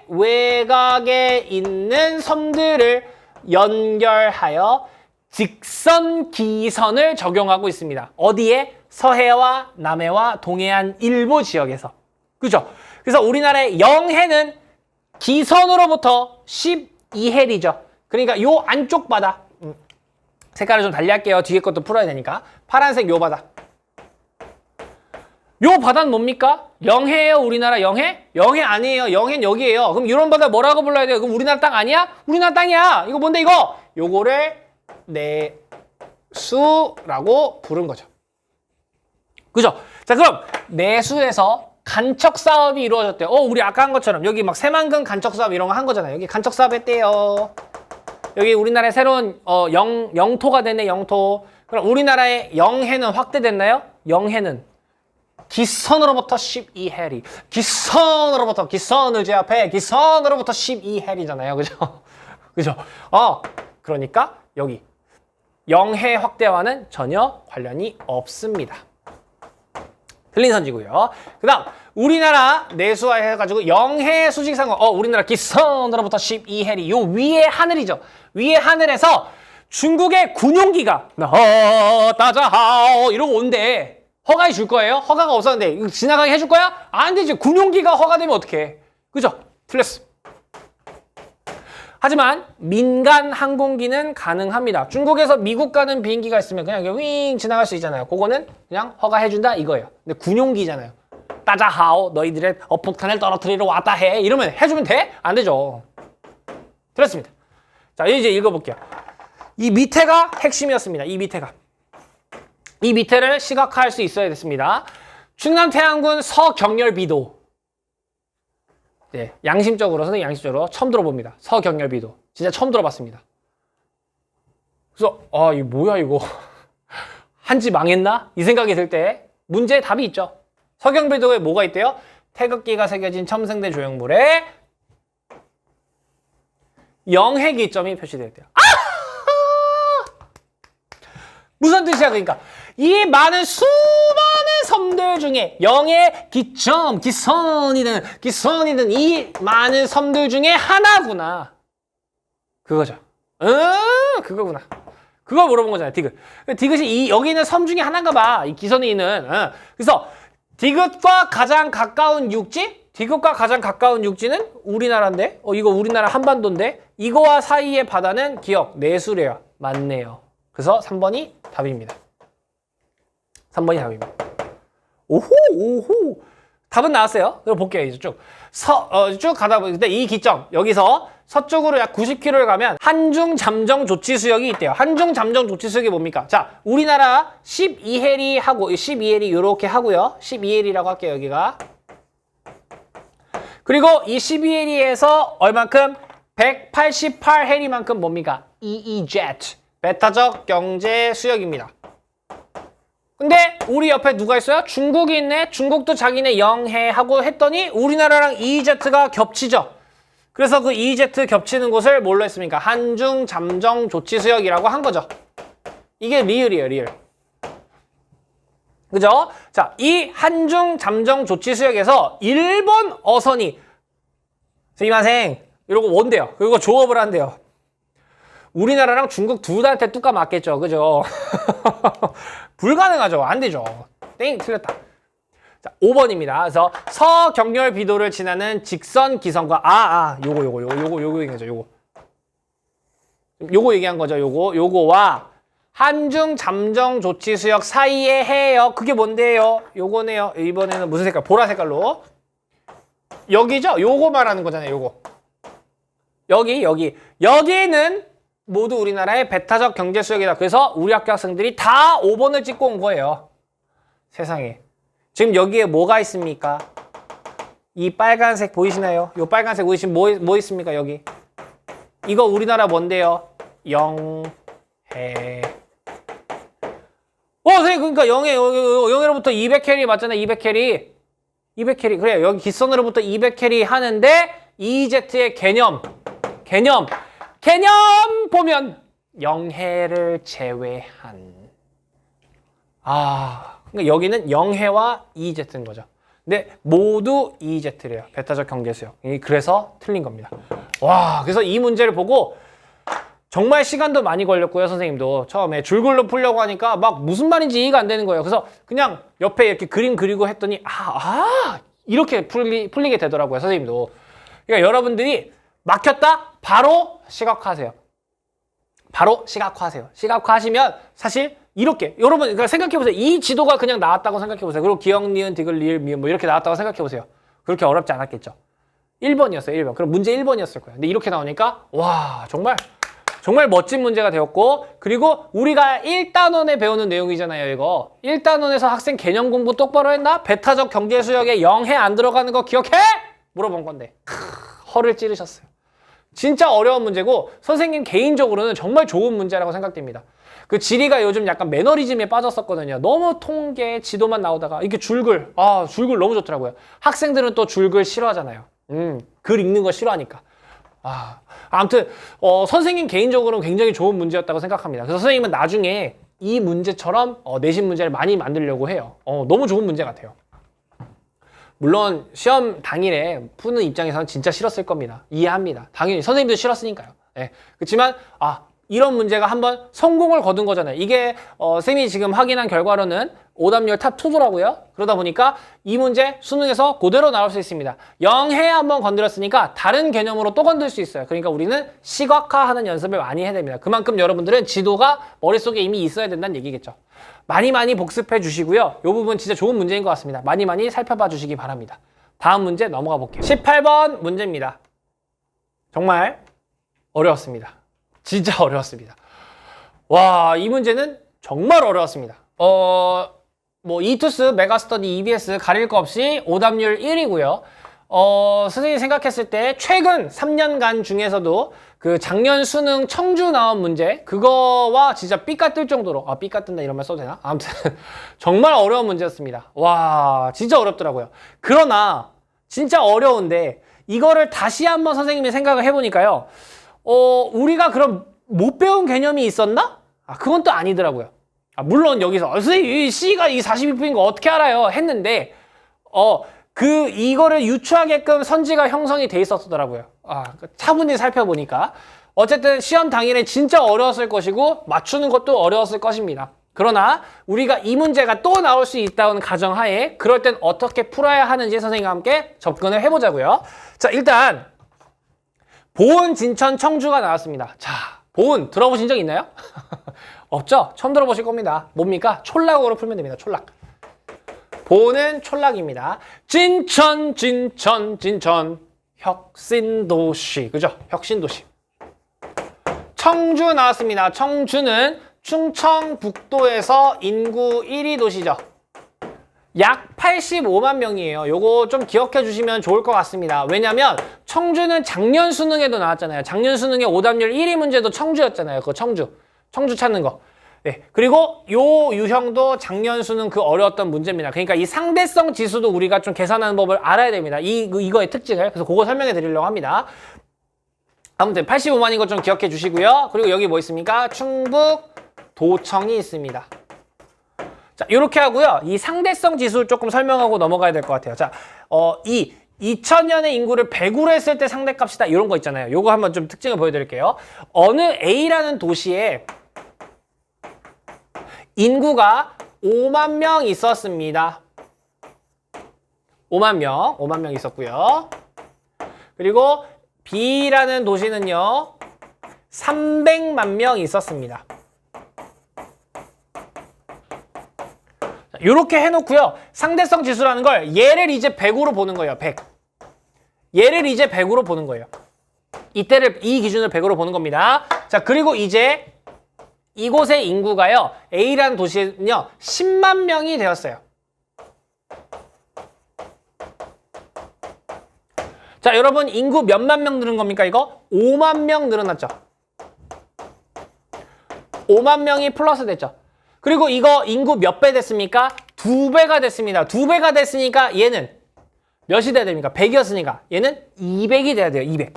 [SPEAKER 1] 최외곽에 있는 섬들을 연결하여 직선 기선을 적용하고 있습니다. 어디에? 서해와 남해와 동해안 일부 지역에서. 그죠? 그래서 우리나라의 영해는 기선으로부터 12해리죠. 그러니까 요 안쪽 바다. 색깔을 좀 달리할게요. 뒤에 것도 풀어야 되니까. 파란색 요 바다. 요 바다는 뭡니까? 영해예요, 우리나라 영해? 영해 아니에요. 영해는 여기예요. 그럼 이런 바다 뭐라고 불러야 돼요? 그럼 우리나라 땅 아니야? 우리나라 땅이야. 이거 뭔데 이거? 요거를 내수라고 부른 거죠. 그죠? 자, 그럼 내수에서 간척 사업이 이루어졌대요. 우리 아까 한 것처럼 여기 막 새만금 간척 사업 이런 거 한 거잖아요. 여기 간척 사업 했대요. 여기 우리나라의 새로운 영토가 됐네, 영토. 그럼 우리나라의 영해는 확대됐나요? 영해는 기선으로부터 12해리. 기선을 제압해. 기선으로부터 12해리잖아요. 그죠? 그죠? 그러니까 여기 영해 확대와는 전혀 관련이 없습니다. 틀린 선지고요. 그 다음 우리나라 내수화 해가지고 영해 수직상공. 우리나라 기선으로부터 12해리. 요 위에 하늘이죠. 위에 하늘에서 중국의 군용기가 따자하오 이러고 온대. 허가해 줄 거예요? 허가가 없었는데 지나가게 해줄 거야? 안 되지. 군용기가 허가되면 어떡해. 그죠? 틀렸어. 하지만 민간 항공기는 가능합니다. 중국에서 미국 가는 비행기가 있으면 그냥 윙 지나갈 수 있잖아요. 그거는 그냥 허가해준다 이거예요. 근데 군용기잖아요. 따자하오 너희들의 폭탄을 떨어뜨리러 왔다 해. 이러면 해주면 돼? 안 되죠. 틀렸습니다. 자, 이제 읽어볼게요. 이 밑에가 핵심이었습니다. 이 밑에를 시각화할 수 있어야 됐습니다. 충남 태안군 서경렬비도. 네, 선생님 양심적으로 처음 들어봅니다. 서경렬비도. 진짜 처음 들어봤습니다. 그래서 이거 뭐야 이거. 한지 망했나? 이 생각이 들 때 문제에 답이 있죠. 서경비도에 뭐가 있대요? 태극기가 새겨진 첨성대 조형물에 영해기점이 표시되어 있대요. 무슨 뜻이야? 그러니까 이 많은 수많은 섬들 중에 영해 기점, 기선이든 이 많은 섬들 중에 하나구나. 그거죠. 그거구나. 그걸 물어본 거잖아요. 디귿. 디귿이 여기 있는 섬 중에 하나인가 봐. 이 기선에 있는. 그래서 디귿과 가장 가까운 육지? 디귿과 가장 가까운 육지는 우리나라인데? 이거 우리나라 한반도인데? 이거와 사이의 바다는 기억, 내수래요. 맞네요. 그래서 3번이 답입니다. 3번이 답입니다. 오호. 답은 나왔어요. 그럼 볼게요. 이제 쭉. 쭉 가다 보니까 이 기점, 여기서 서쪽으로 약 90km를 가면 한중 잠정 조치 수역이 있대요. 한중 잠정 조치 수역이 뭡니까? 자, 우리나라 12해리 하고, 12해리 이렇게 하고요. 12해리라고 할게요, 여기가. 그리고 이 12해리에서 얼만큼? 188해리만큼 뭡니까? EEZ, 배타적 경제 수역입니다. 근데 우리 옆에 누가 있어요? 중국이 있네. 중국도 자기네 영해하고 했더니 우리나라랑 EEZ가 겹치죠. 그래서 그 EEZ 겹치는 곳을 뭘로 했습니까? 한중 잠정 조치 수역이라고 한 거죠. 이게 리을이에요, 리을. 그죠? 자, 이 한중 잠정 조치 수역에서 일본 어선이 스미마생 이러고 원대요. 그리고 조업을 한대요. 우리나라랑 중국 둘 다한테 뚜까 맞겠죠. 그죠? 불가능하죠. 안 되죠. 땡, 틀렸다. 자, 5번입니다. 그래서 서경렬 비도를 지나는 직선 기선과 요거 얘기하죠. 요거 얘기한 거죠. 요거와 한중 잠정 조치 수역 사이의 해역. 그게 뭔데요? 요거네요. 이번에는 무슨 색깔? 보라 색깔로. 여기죠? 요거 말하는 거잖아요. 요거. 여기는 모두 우리나라의 배타적 경제 수역이다. 그래서 우리 학교 학생들이 다 5번을 찍고 온 거예요. 세상에. 지금 여기에 뭐가 있습니까? 이 빨간색 보이시나요? 이 빨간색 보이시면 뭐 있습니까? 여기. 이거 우리나라 뭔데요? 영해. 선생님, 그러니까 영해로부터 200캐리 맞잖아요. 200캐리. 그래요. 여기 깃선으로부터 200캐리 하는데 EEZ의 개념 보면 영해를 제외한. 그러니까 여기는 영해와 EEZ인 거죠. 근데 모두 EEZ래요. 배타적 경제수역. 그래서 틀린 겁니다. 와, 그래서 이 문제를 보고 정말 시간도 많이 걸렸고요. 선생님도 처음에 줄글로 풀려고 하니까 막 무슨 말인지 이해가 안 되는 거예요. 그래서 그냥 옆에 이렇게 그림 그리고 했더니 이렇게 풀리게 되더라고요. 선생님도. 그러니까 여러분들이 막혔다? 바로 시각화하세요. 시각화하시면 사실 이렇게 여러분 그러니까 생각해보세요. 이 지도가 그냥 나왔다고 생각해보세요. 그리고 기역, 니은, 디귿, 리을, 미음 뭐 이렇게 나왔다고 생각해보세요. 그렇게 어렵지 않았겠죠. 1번이었어요. 1번. 그럼 문제 1번이었을 거예요. 근데 이렇게 나오니까 와 정말 멋진 문제가 되었고, 그리고 우리가 1단원에 배우는 내용이잖아요. 이거 1단원에서 학생 개념 공부 똑바로 했나? 배타적 경제 수역에 영해 안 들어가는 거 기억해? 물어본 건데 허를 찌르셨어요. 진짜 어려운 문제고 선생님 개인적으로는 정말 좋은 문제라고 생각됩니다. 그 지리가 요즘 약간 매너리즘에 빠졌었거든요. 너무 통계, 지도만 나오다가 이렇게 줄글 너무 좋더라고요. 학생들은 또 줄글 싫어하잖아요. 글 읽는 거 싫어하니까. 아무튼 선생님 개인적으로는 굉장히 좋은 문제였다고 생각합니다. 그래서 선생님은 나중에 이 문제처럼 내신 문제를 많이 만들려고 해요. 너무 좋은 문제 같아요. 물론 시험 당일에 푸는 입장에서는 진짜 싫었을 겁니다. 이해합니다. 당연히 선생님도 싫었으니까요. 네. 그렇지만 이런 문제가 한번 성공을 거둔 거잖아요. 이게 쌤이 지금 확인한 결과로는 오답률 탑2더라고요. 그러다 보니까 이 문제 수능에서 그대로 나올 수 있습니다. 영해 한번 건드렸으니까 다른 개념으로 또 건들 수 있어요. 그러니까 우리는 시각화하는 연습을 많이 해야 됩니다. 그만큼 여러분들은 지도가 머릿속에 이미 있어야 된다는 얘기겠죠. 많이 복습해 주시고요. 이 부분 진짜 좋은 문제인 것 같습니다. 많이 살펴봐 주시기 바랍니다. 다음 문제 넘어가 볼게요. 18번 문제입니다. 정말 어려웠습니다. 진짜 어려웠습니다. 와, 이 문제는 정말 어려웠습니다. 이투스, 메가스터디, EBS 가릴 거 없이 오답률 1이고요. 선생님이 생각했을 때 최근 3년간 중에서도 그 작년 수능 청주 나온 문제 그거와 진짜 삐까뜰 정도로 삐까뜬다 이런 말 써도 되나? 아무튼 정말 어려운 문제였습니다. 와, 진짜 어렵더라고요. 그러나 진짜 어려운데 이거를 다시 한번 선생님이 생각을 해보니까요. 우리가 그럼 못 배운 개념이 있었나? 그건 또 아니더라고요. 물론 여기서 선생님 이 C가 이 42%인 거 어떻게 알아요? 했는데 이거를 유추하게끔 선지가 형성이 돼 있었더라고요. 차분히 살펴보니까 어쨌든 시험 당일에 진짜 어려웠을 것이고 맞추는 것도 어려웠을 것입니다. 그러나 우리가 이 문제가 또 나올 수 있다는 가정하에 그럴 땐 어떻게 풀어야 하는지 선생님과 함께 접근을 해보자고요. 자, 일단 보은, 진천, 청주가 나왔습니다. 자, 보은 들어보신 적 있나요? 없죠? 처음 들어보실 겁니다. 뭡니까? 촌락으로 풀면 됩니다. 촌락. 보은은 촌락입니다. 진천, 진천, 진천. 혁신도시. 그죠? 혁신도시. 청주 나왔습니다. 청주는 충청북도에서 인구 1위 도시죠. 약 85만 명이에요. 요거 좀 기억해 주시면 좋을 것 같습니다. 왜냐면 청주는 작년 수능에도 나왔잖아요. 작년 수능의 오답률 1위 문제도 청주였잖아요. 그거 청주. 청주 찾는 거. 네. 그리고 요 유형도 작년 수능 그 어려웠던 문제입니다. 그러니까 이 상대성 지수도 우리가 좀 계산하는 법을 알아야 됩니다. 이거의 특징을. 그래서 그거 설명해 드리려고 합니다. 아무튼 85만인 것 좀 기억해 주시고요. 그리고 여기 뭐 있습니까? 충북 도청이 있습니다. 자, 이렇게 하고요. 이 상대성 지수를 조금 설명하고 넘어가야 될 것 같아요. 자, 2000년의 인구를 100으로 했을 때 상대값이다. 이런 거 있잖아요. 요거 한번 좀 특징을 보여드릴게요. 어느 A라는 도시에 인구가 5만 명 있었습니다. 5만 명 있었고요. 그리고 B라는 도시는요, 300만 명 있었습니다. 이렇게 해놓고요. 상대성 지수라는 걸 얘를 이제 100으로 보는 거예요. 100. 얘를 이제 100으로 보는 거예요. 이때를 이 기준을 100으로 보는 겁니다. 자, 그리고 이제 이곳의 인구가요. A라는 도시는요. 10만 명이 되었어요. 자, 여러분 인구 몇만 명 늘은 겁니까 이거? 5만 명 늘어났죠. 5만 명이 플러스 됐죠. 그리고 이거 인구 몇 배 됐습니까? 2배가 됐습니다. 2배가 됐으니까 얘는 몇이 돼야 됩니까? 100이었으니까 얘는 200이 돼야 돼요. 200.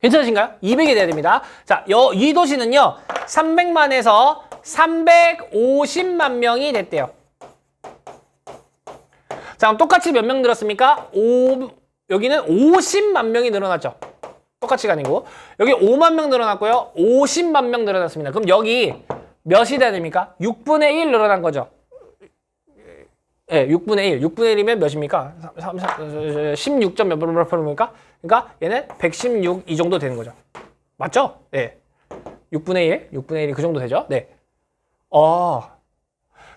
[SPEAKER 1] 괜찮으신가요? 200이 돼야 됩니다. 자, 이 도시는요. 300만에서 350만 명이 됐대요. 자, 그럼 똑같이 몇 명 늘었습니까? 여기는 50만 명이 늘어났죠. 똑같이가 아니고 여기 5만 명 늘어났고요. 50만 명 늘어났습니다. 그럼 여기 몇이 돼야 됩니까? 6분의 1 늘어난 거죠. 네, 6분의 1. 6분의 1이면 몇입니까? 16점 몇 %입니까? 그러니까 얘는 116 이 정도 되는 거죠. 맞죠? 네. 6분의 1. 6분의 1이 그 정도 되죠? 네.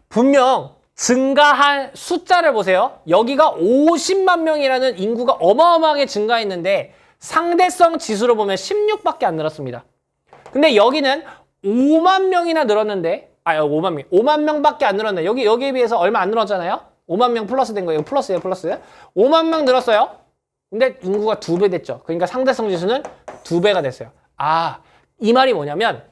[SPEAKER 1] 분명 증가한 숫자를 보세요. 여기가 50만 명이라는 인구가 어마어마하게 증가했는데 상대성 지수로 보면 16밖에 안 늘었습니다. 근데 여기는 5만 명이나 늘었는데 5만 명밖에 안 늘었네. 여기에 비해서 얼마 안 늘었잖아요. 5만 명 플러스 된 거예요. 플러스예요, 플러스. 5만 명 늘었어요. 근데 인구가 2배 됐죠. 그러니까 상대성 지수는 2배가 됐어요. 이 말이 뭐냐면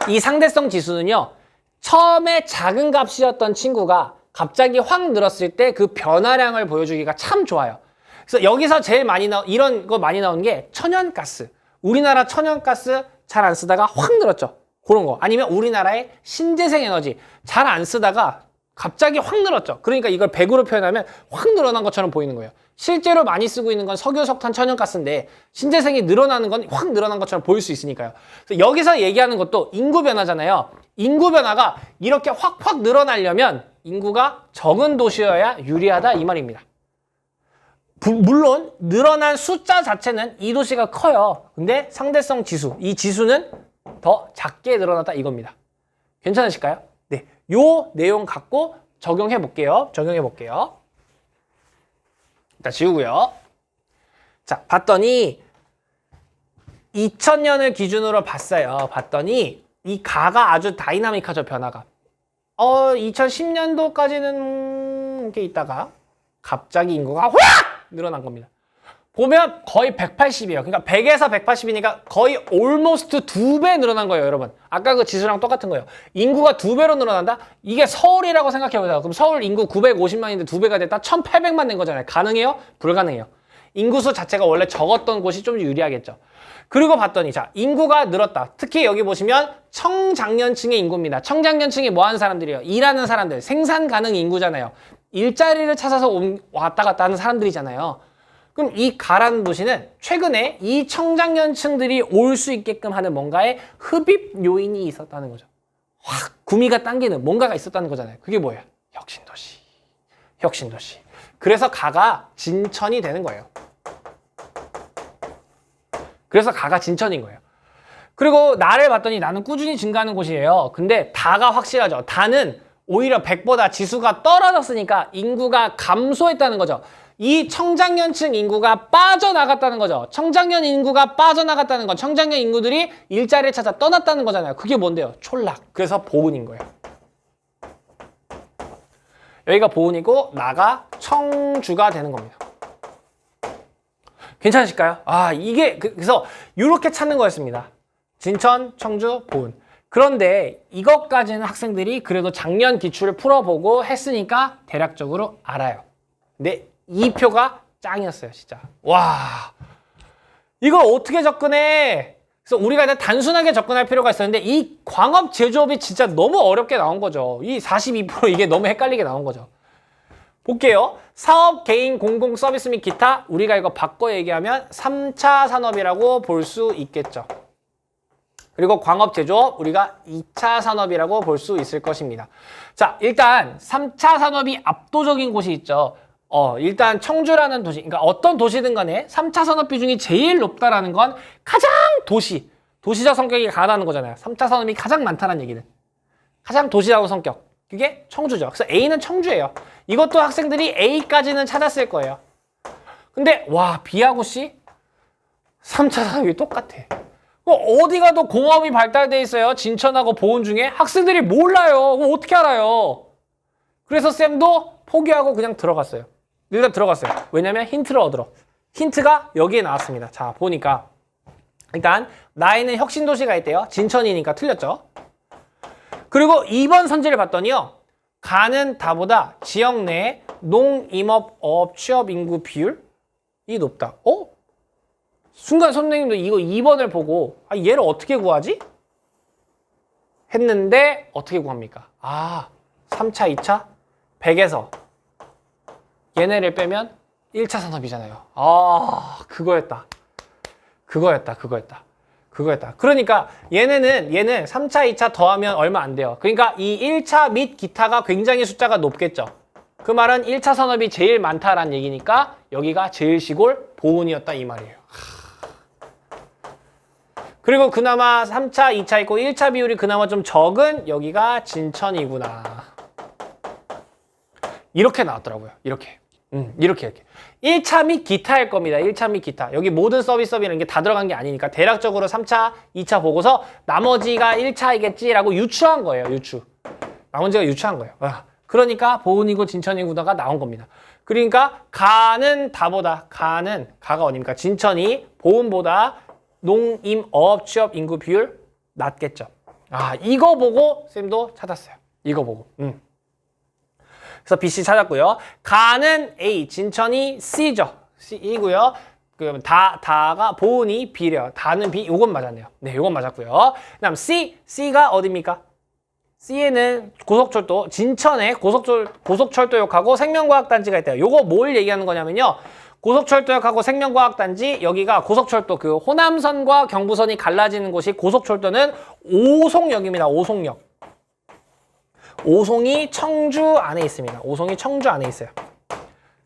[SPEAKER 1] 이 상대성 지수는요. 처음에 작은 값이었던 친구가 갑자기 확 늘었을 때 그 변화량을 보여주기가 참 좋아요. 그래서 여기서 제일 많이 이런 거 많이 나오는 게 천연가스. 우리나라 천연가스 잘 안 쓰다가 확 늘었죠. 그런 거. 아니면 우리나라의 신재생 에너지 잘 안 쓰다가 갑자기 확 늘었죠. 그러니까 이걸 100으로 표현하면 확 늘어난 것처럼 보이는 거예요. 실제로 많이 쓰고 있는 건 석유, 석탄, 천연가스인데 신재생이 늘어나는 건 확 늘어난 것처럼 보일 수 있으니까요. 그래서 여기서 얘기하는 것도 인구 변화잖아요. 인구 변화가 이렇게 확 늘어나려면 인구가 적은 도시여야 유리하다 이 말입니다. 물론 늘어난 숫자 자체는 이 도시가 커요. 근데 상대성 지수, 이 지수는 더 작게 늘어났다 이겁니다. 괜찮으실까요? 네, 요 내용 갖고 적용해 볼게요. 일단 지우고요. 자, 봤더니 2000년을 기준으로 봤어요. 봤더니 이 가가 아주 다이나믹하죠, 변화가. 2010년도까지는 이렇게 있다가 갑자기 인구가 확 늘어난 겁니다. 보면 거의 180이에요. 그러니까 100에서 180이니까 거의 almost 2배 늘어난 거예요, 여러분. 아까 그 지수랑 똑같은 거예요. 인구가 2배로 늘어난다? 이게 서울이라고 생각해보세요. 그럼 서울 인구 950만인데 2배가 됐다? 1800만 된 거잖아요. 가능해요? 불가능해요. 인구수 자체가 원래 적었던 곳이 좀 유리하겠죠. 그리고 봤더니 자, 인구가 늘었다. 특히 여기 보시면 청장년층의 인구입니다. 청장년층이 뭐 하는 사람들이에요? 일하는 사람들, 생산 가능 인구잖아요. 일자리를 찾아서 왔다 갔다 하는 사람들이잖아요. 그럼 이 가라는 도시는 최근에 이 청장년층들이 올 수 있게끔 하는 뭔가의 흡입 요인이 있었다는 거죠. 확 구미가 당기는 뭔가가 있었다는 거잖아요. 그게 뭐예요? 혁신도시. 혁신도시. 그래서 가가 진천이 되는 거예요. 그래서 가가 진천인 거예요. 그리고 나를 봤더니 나는 꾸준히 증가하는 곳이에요. 근데 다가 확실하죠. 다는 오히려 100보다 지수가 떨어졌으니까 인구가 감소했다는 거죠. 이 청장년층 인구가 빠져나갔다는 거죠. 청장년 인구가 빠져나갔다는 건 청장년 인구들이 일자리를 찾아 떠났다는 거잖아요. 그게 뭔데요? 촌락. 그래서 보은인 거예요. 여기가 보은이고 나가 청주가 되는 겁니다. 괜찮으실까요? 아, 이게 그래서 이렇게 찾는 거였습니다. 진천, 청주, 보은. 그런데 이것까지는 학생들이 그래도 작년 기출을 풀어보고 했으니까 대략적으로 알아요. 근데 이 표가 짱이었어요, 진짜. 와, 이걸 어떻게 접근해? 그래서 우리가 일단 단순하게 접근할 필요가 있었는데 이 광업 제조업이 진짜 너무 어렵게 나온 거죠. 이 42% 이게 너무 헷갈리게 나온 거죠. 볼게요. 사업, 개인, 공공 서비스 및 기타. 우리가 이거 바꿔 얘기하면 3차 산업이라고 볼 수 있겠죠. 그리고 광업 제조업 우리가 2차 산업이라고 볼 수 있을 것입니다. 자, 일단 3차 산업이 압도적인 곳이 있죠. 일단 청주라는 도시, 그러니까 어떤 도시든 간에 3차 산업 비중이 제일 높다라는 건 가장 도시적 성격이 강하다는 거잖아요. 3차 산업이 가장 많다는 얘기는. 가장 도시적인 성격. 그게 청주죠. 그래서 A는 청주예요. 이것도 학생들이 A까지는 찾았을 거예요. 근데 와, B하고 C? 3차 산업이 똑같아. 어디 가도 공업이 발달돼 있어요. 진천하고 보은 중에. 학생들이 몰라요. 그럼 어떻게 알아요? 그래서 쌤도 포기하고 그냥 들어갔어요. 일단 들어갔어요. 왜냐면 힌트를 얻으러. 힌트가 여기에 나왔습니다. 자, 보니까 일단 나에는 혁신도시가 있대요. 진천이니까 틀렸죠. 그리고 2번 선지를 봤더니요. 가는 다보다 지역 내 농임업 어업 취업 인구 비율이 높다. 순간 선생님도 이거 2번을 보고 얘를 어떻게 구하지? 했는데 어떻게 구합니까? 3차, 2차? 100에서 얘네를 빼면 1차 산업이잖아요. 그거였다. 그러니까 얘는 3차, 2차 더하면 얼마 안 돼요. 그러니까 이 1차 및 기타가 굉장히 숫자가 높겠죠. 그 말은 1차 산업이 제일 많다라는 얘기니까 여기가 제일 시골 보은이었다 이 말이에요. 그리고 그나마 3차, 2차 있고 1차 비율이 그나마 좀 적은 여기가 진천이구나. 이렇게 나왔더라고요. 이렇게. 이렇게. 1차 및 기타일 겁니다. 1차 및 기타. 여기 모든 서비스업이라는 게 다 들어간 게 아니니까 대략적으로 3차, 2차 보고서 나머지가 1차이겠지라고 유추한 거예요. 나머지가 유추한 거예요. 그러니까 보은이고 진천이구나가 나온 겁니다. 그러니까 가는 가가 어딥니까? 진천이 보은보다 농임 어업 취업 인구 비율 낮겠죠. 이거 보고 쌤도 찾았어요. 이거 보고. 그래서 BC 찾았고요. 가는 A, 진천이 C죠. C이고요. 그럼 다가 보은이 B래요. 다는 B, 요건 맞았네요. 네, 요건 맞았고요. 그다음 C가 어디입니까? C에는 고속철도, 진천에 고속철도역하고 생명과학단지가 있대요. 요거 뭘 얘기하는 거냐면요. 고속철도역하고 생명과학단지, 여기가 고속철도 그 호남선과 경부선이 갈라지는 곳이 고속철도는 오송역입니다. 오송역. 오송이 청주 안에 있습니다. 오송이 청주 안에 있어요.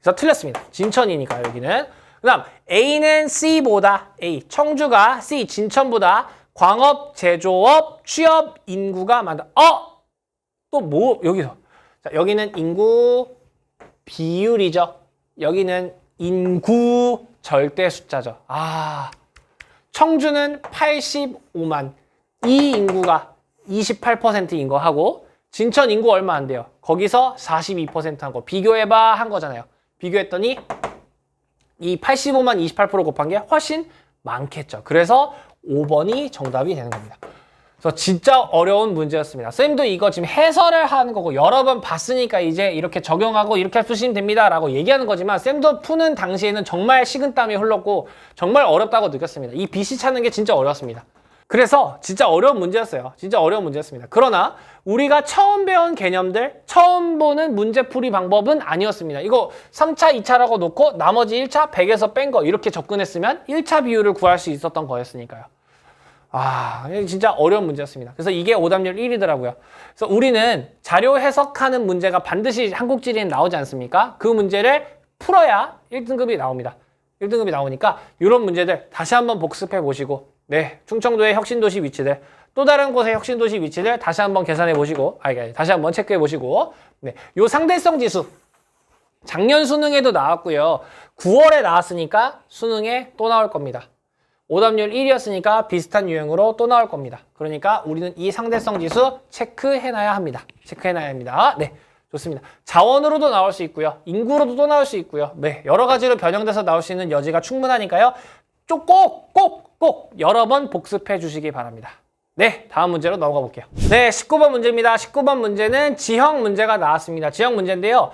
[SPEAKER 1] 그래서 틀렸습니다. 진천이니까 여기는. 그 다음 A는 C보다 청주가 C, 진천보다 광업, 제조업, 취업 인구가 많다. 또 뭐 여기서. 자, 여기는 인구 비율이죠. 여기는 인구 절대 숫자죠. 청주는 85만. 이 인구가 28%인 거 하고 진천 인구 얼마 안 돼요. 거기서 42% 한 거. 비교해봐 한 거잖아요. 비교했더니 이 85만 28% 곱한 게 훨씬 많겠죠. 그래서 5번이 정답이 되는 겁니다. 그래서 진짜 어려운 문제였습니다. 쌤도 이거 지금 해설을 하는 거고 여러 번 봤으니까 이제 이렇게 적용하고 이렇게 푸시면 됩니다 라고 얘기하는 거지만 쌤도 푸는 당시에는 정말 식은땀이 흘렀고 정말 어렵다고 느꼈습니다. 이 BC 찾는 게 진짜 어려웠습니다. 그래서 진짜 어려운 문제였어요. 진짜 어려운 문제였습니다. 그러나 우리가 처음 배운 개념들, 처음 보는 문제풀이 방법은 아니었습니다. 이거 3차, 2차라고 놓고 나머지 1차 100에서 뺀 거 이렇게 접근했으면 1차 비율을 구할 수 있었던 거였으니까요. 아, 진짜 어려운 문제였습니다. 그래서 이게 오답률 1위더라고요. 그래서 우리는 자료 해석하는 문제가 반드시 한국지리에 나오지 않습니까? 그 문제를 풀어야 1등급이 나옵니다. 1등급이 나오니까 이런 문제들 다시 한번 복습해 보시고, 네, 충청도의 혁신도시 위치들, 또 다른 곳의 혁신도시 위치들 다시 한번 계산해 보시고, 다시 한번 체크해 보시고, 네, 요 상대성 지수 작년 수능에도 나왔고요. 9월에 나왔으니까 수능에 또 나올 겁니다. 오답률 1위였으니까 비슷한 유형으로 또 나올 겁니다. 그러니까 우리는 이 상대성 지수 체크해놔야 합니다. 체크해놔야 합니다. 네, 좋습니다. 자원으로도 나올 수 있고요. 인구로도 또 나올 수 있고요. 네, 여러 가지로 변형돼서 나올 수 있는 여지가 충분하니까요. 좀 꼭 여러 번 복습해 주시기 바랍니다. 네, 다음 문제로 넘어가 볼게요. 네, 19번 문제입니다. 19번 문제는 지형 문제가 나왔습니다. 지형 문제인데요.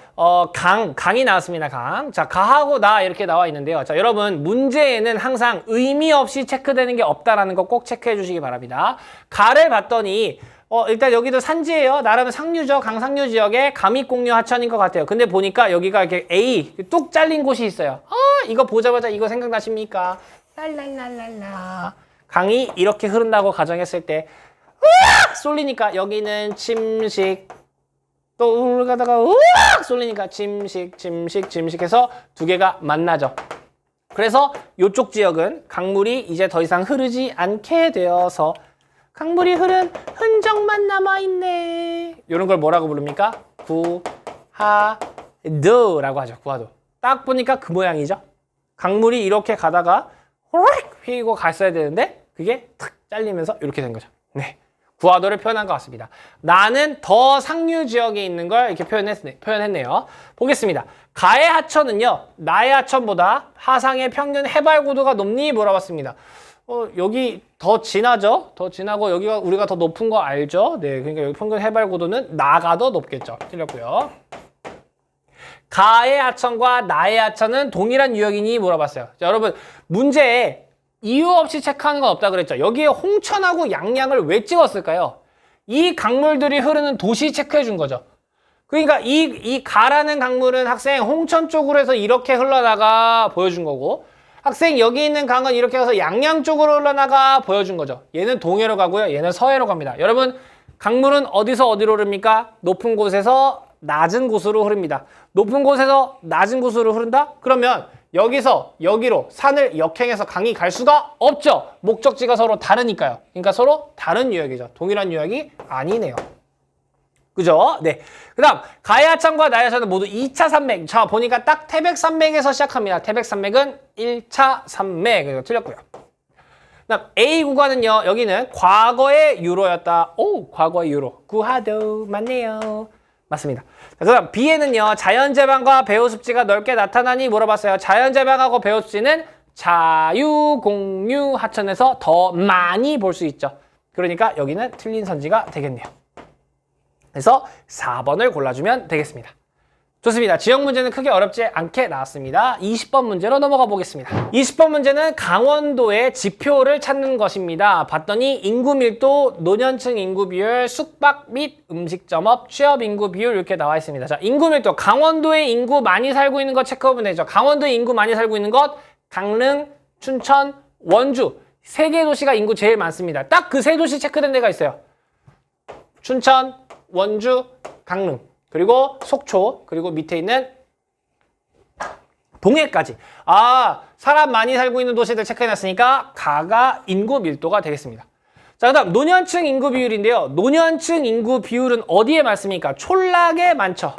[SPEAKER 1] 강이 나왔습니다. 강. 자, 가하고 나 이렇게 나와 있는데요. 자, 여러분 문제에는 항상 의미 없이 체크되는 게 없다라는 거 꼭 체크해 주시기 바랍니다. 가를 봤더니 일단 여기도 산지예요. 나름 상류죠. 강상류 지역의 감익공유 하천인 것 같아요. 근데 보니까 여기가 이렇게 A 뚝 잘린 곳이 있어요. 이거 보자마자 이거 생각나십니까? 랄랄랄랄라. 강이 이렇게 흐른다고 가정했을 때 으악! 쏠리니까 여기는 침식, 또 흘러가다가 으악! 쏠리니까 침식 해서 두 개가 만나죠. 그래서 이쪽 지역은 강물이 이제 더 이상 흐르지 않게 되어서 강물이 흐른 흔적만 남아있네. 이런 걸 뭐라고 부릅니까? 구하도라고 하죠. 구하도. 딱 보니까 그 모양이죠. 강물이 이렇게 가다가 호릭 휘고 갔어야 되는데 그게 탁 잘리면서 이렇게 된 거죠. 네, 구하도를 표현한 것 같습니다. 나는 더 상류 지역에 있는 걸 이렇게 표현했네요. 보겠습니다. 가의 하천은요, 나의 하천보다 하상의 평균 해발 고도가 높니? 물어봤습니다. 여기 더 진하죠? 더 진하고 여기가 우리가 더 높은 거 알죠? 네, 그러니까 여기 평균 해발 고도는 나가 더 높겠죠. 틀렸고요. 가의 하천과 나의 하천은 동일한 유역이니 물어봤어요. 자, 여러분 문제에 이유 없이 체크하는 건 없다 그랬죠. 여기에 홍천하고 양양을 왜 찍었을까요? 이 강물들이 흐르는 도시 체크해 준 거죠. 그러니까 이 가라는 강물은 학생 홍천 쪽으로 해서 이렇게 흘러나가 보여준 거고, 학생 여기 있는 강은 이렇게 해서 양양 쪽으로 흘러나가 보여준 거죠. 얘는 동해로 가고요. 얘는 서해로 갑니다. 여러분 강물은 어디서 어디로 흐릅니까? 높은 곳에서 낮은 곳으로 흐릅니다. 높은 곳에서 낮은 곳으로 흐른다? 그러면 여기서 여기로 산을 역행해서 강이 갈 수가 없죠. 목적지가 서로 다르니까요. 그러니까 서로 다른 유역이죠. 동일한 유역이 아니네요. 그죠? 네. 그 다음 가의 하천과 나의 하천은 모두 2차 산맥. 자, 보니까 딱 태백산맥에서 시작합니다. 태백산맥은 1차 산맥. 이거 틀렸고요. 그다음 A 구간은요. 여기는 과거의 유로였다. 오, 과거의 유로. 구하도 맞네요. 맞습니다. 자, 그다음 B에는요. 자연재방과 배후습지가 넓게 나타나니 물어봤어요. 자연재방하고 배후습지는 자유공유 하천에서 더 많이 볼 수 있죠. 그러니까 여기는 틀린 선지가 되겠네요. 그래서 4번을 골라주면 되겠습니다. 좋습니다. 지역 문제는 크게 어렵지 않게 나왔습니다. 20번 문제로 넘어가 보겠습니다. 20번 문제는 강원도의 지표를 찾는 것입니다. 봤더니 인구 밀도, 노년층 인구 비율, 숙박 및 음식점업, 취업 인구 비율 이렇게 나와 있습니다. 자, 인구 밀도, 강원도에 인구 많이 살고 있는 것 체크하면 되죠. 강원도에 인구 많이 살고 있는 것, 강릉, 춘천, 원주 3개 도시가 인구 제일 많습니다. 딱 그 3도시 체크된 데가 있어요. 춘천, 원주, 강릉, 그리고 속초, 그리고 밑에 있는 동해까지. 아, 사람 많이 살고 있는 도시들 체크해놨으니까 가가 인구 밀도가 되겠습니다. 자, 그 다음 노년층 인구 비율인데요. 노년층 인구 비율은 어디에 많습니까? 촌락에 많죠.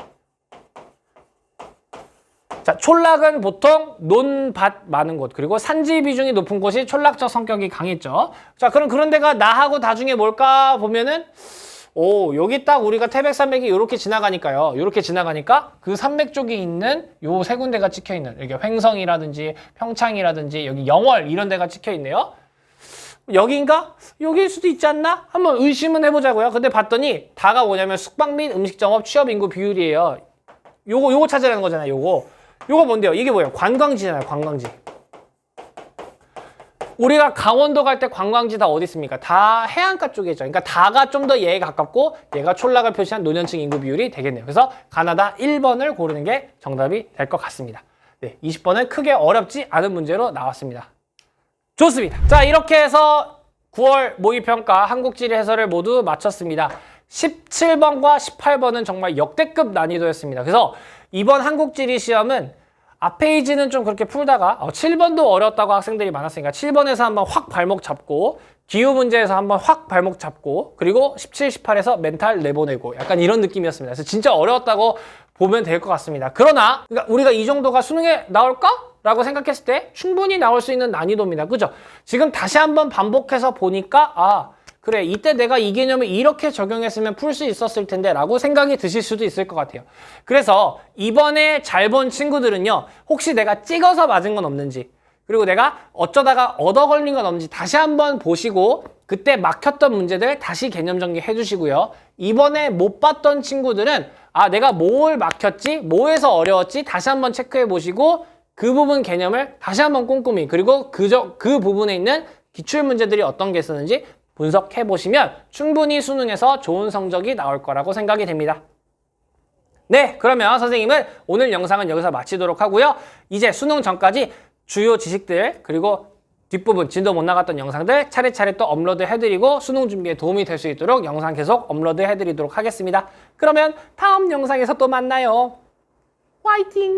[SPEAKER 1] 자, 촌락은 보통 논밭 많은 곳, 그리고 산지 비중이 높은 곳이 촌락적 성격이 강했죠. 자, 그럼 그런 데가 나하고 다 중에 뭘까 보면은 여기 딱 우리가 태백산맥이 이렇게 지나가니까요. 이렇게 지나가니까 그 산맥 쪽에 있는 요 3군데가 찍혀있는, 여기 횡성이라든지 평창이라든지 여기 영월 이런 데가 찍혀있네요. 여기인가? 여기일 수도 있지 않나? 한번 의심은 해보자고요. 근데 봤더니 다가 뭐냐면 숙박 및 음식점업 취업 인구 비율이에요. 요거 찾으라는 거잖아요. 요거 뭔데요? 이게 뭐예요? 관광지잖아요. 관광지. 우리가 강원도 갈 때 관광지 다 어디 있습니까? 다 해안가 쪽에 있죠. 그러니까 다가 좀 더 얘에 가깝고 얘가 촌락을 표시한 노년층 인구 비율이 되겠네요. 그래서 가나다 1번을 고르는 게 정답이 될 것 같습니다. 네, 20번은 크게 어렵지 않은 문제로 나왔습니다. 좋습니다. 자, 이렇게 해서 9월 모의평가 한국지리 해설을 모두 마쳤습니다. 17번과 18번은 정말 역대급 난이도였습니다. 그래서 이번 한국지리 시험은 앞페이지는 좀 그렇게 풀다가 7번도 어렵다고 학생들이 많았으니까 7번에서 한번 확 발목 잡고 기후 문제에서 한번 확 발목 잡고 그리고 17, 18에서 멘탈 내보내고 약간 이런 느낌이었습니다. 그래서 진짜 어려웠다고 보면 될 것 같습니다. 그러나 그러니까 우리가 이 정도가 수능에 나올까? 라고 생각했을 때 충분히 나올 수 있는 난이도입니다. 그죠? 지금 다시 한번 반복해서 보니까 그래 이때 내가 이 개념을 이렇게 적용했으면 풀 수 있었을 텐데 라고 생각이 드실 수도 있을 것 같아요. 그래서 이번에 잘 본 친구들은요. 혹시 내가 찍어서 맞은 건 없는지 그리고 내가 어쩌다가 얻어 걸린 건 없는지 다시 한번 보시고 그때 막혔던 문제들 다시 개념 정리해 주시고요. 이번에 못 봤던 친구들은 내가 뭘 막혔지? 뭐에서 어려웠지? 다시 한번 체크해 보시고 그 부분 개념을 다시 한번 꼼꼼히 그리고 그 부분에 있는 기출 문제들이 어떤 게 있었는지 분석해 보시면 충분히 수능에서 좋은 성적이 나올 거라고 생각이 됩니다. 네, 그러면 선생님은 오늘 영상은 여기서 마치도록 하고요. 이제 수능 전까지 주요 지식들 그리고 뒷부분 진도 못 나갔던 영상들 차례차례 또 업로드 해드리고 수능 준비에 도움이 될 수 있도록 영상 계속 업로드 해드리도록 하겠습니다. 그러면 다음 영상에서 또 만나요. 화이팅!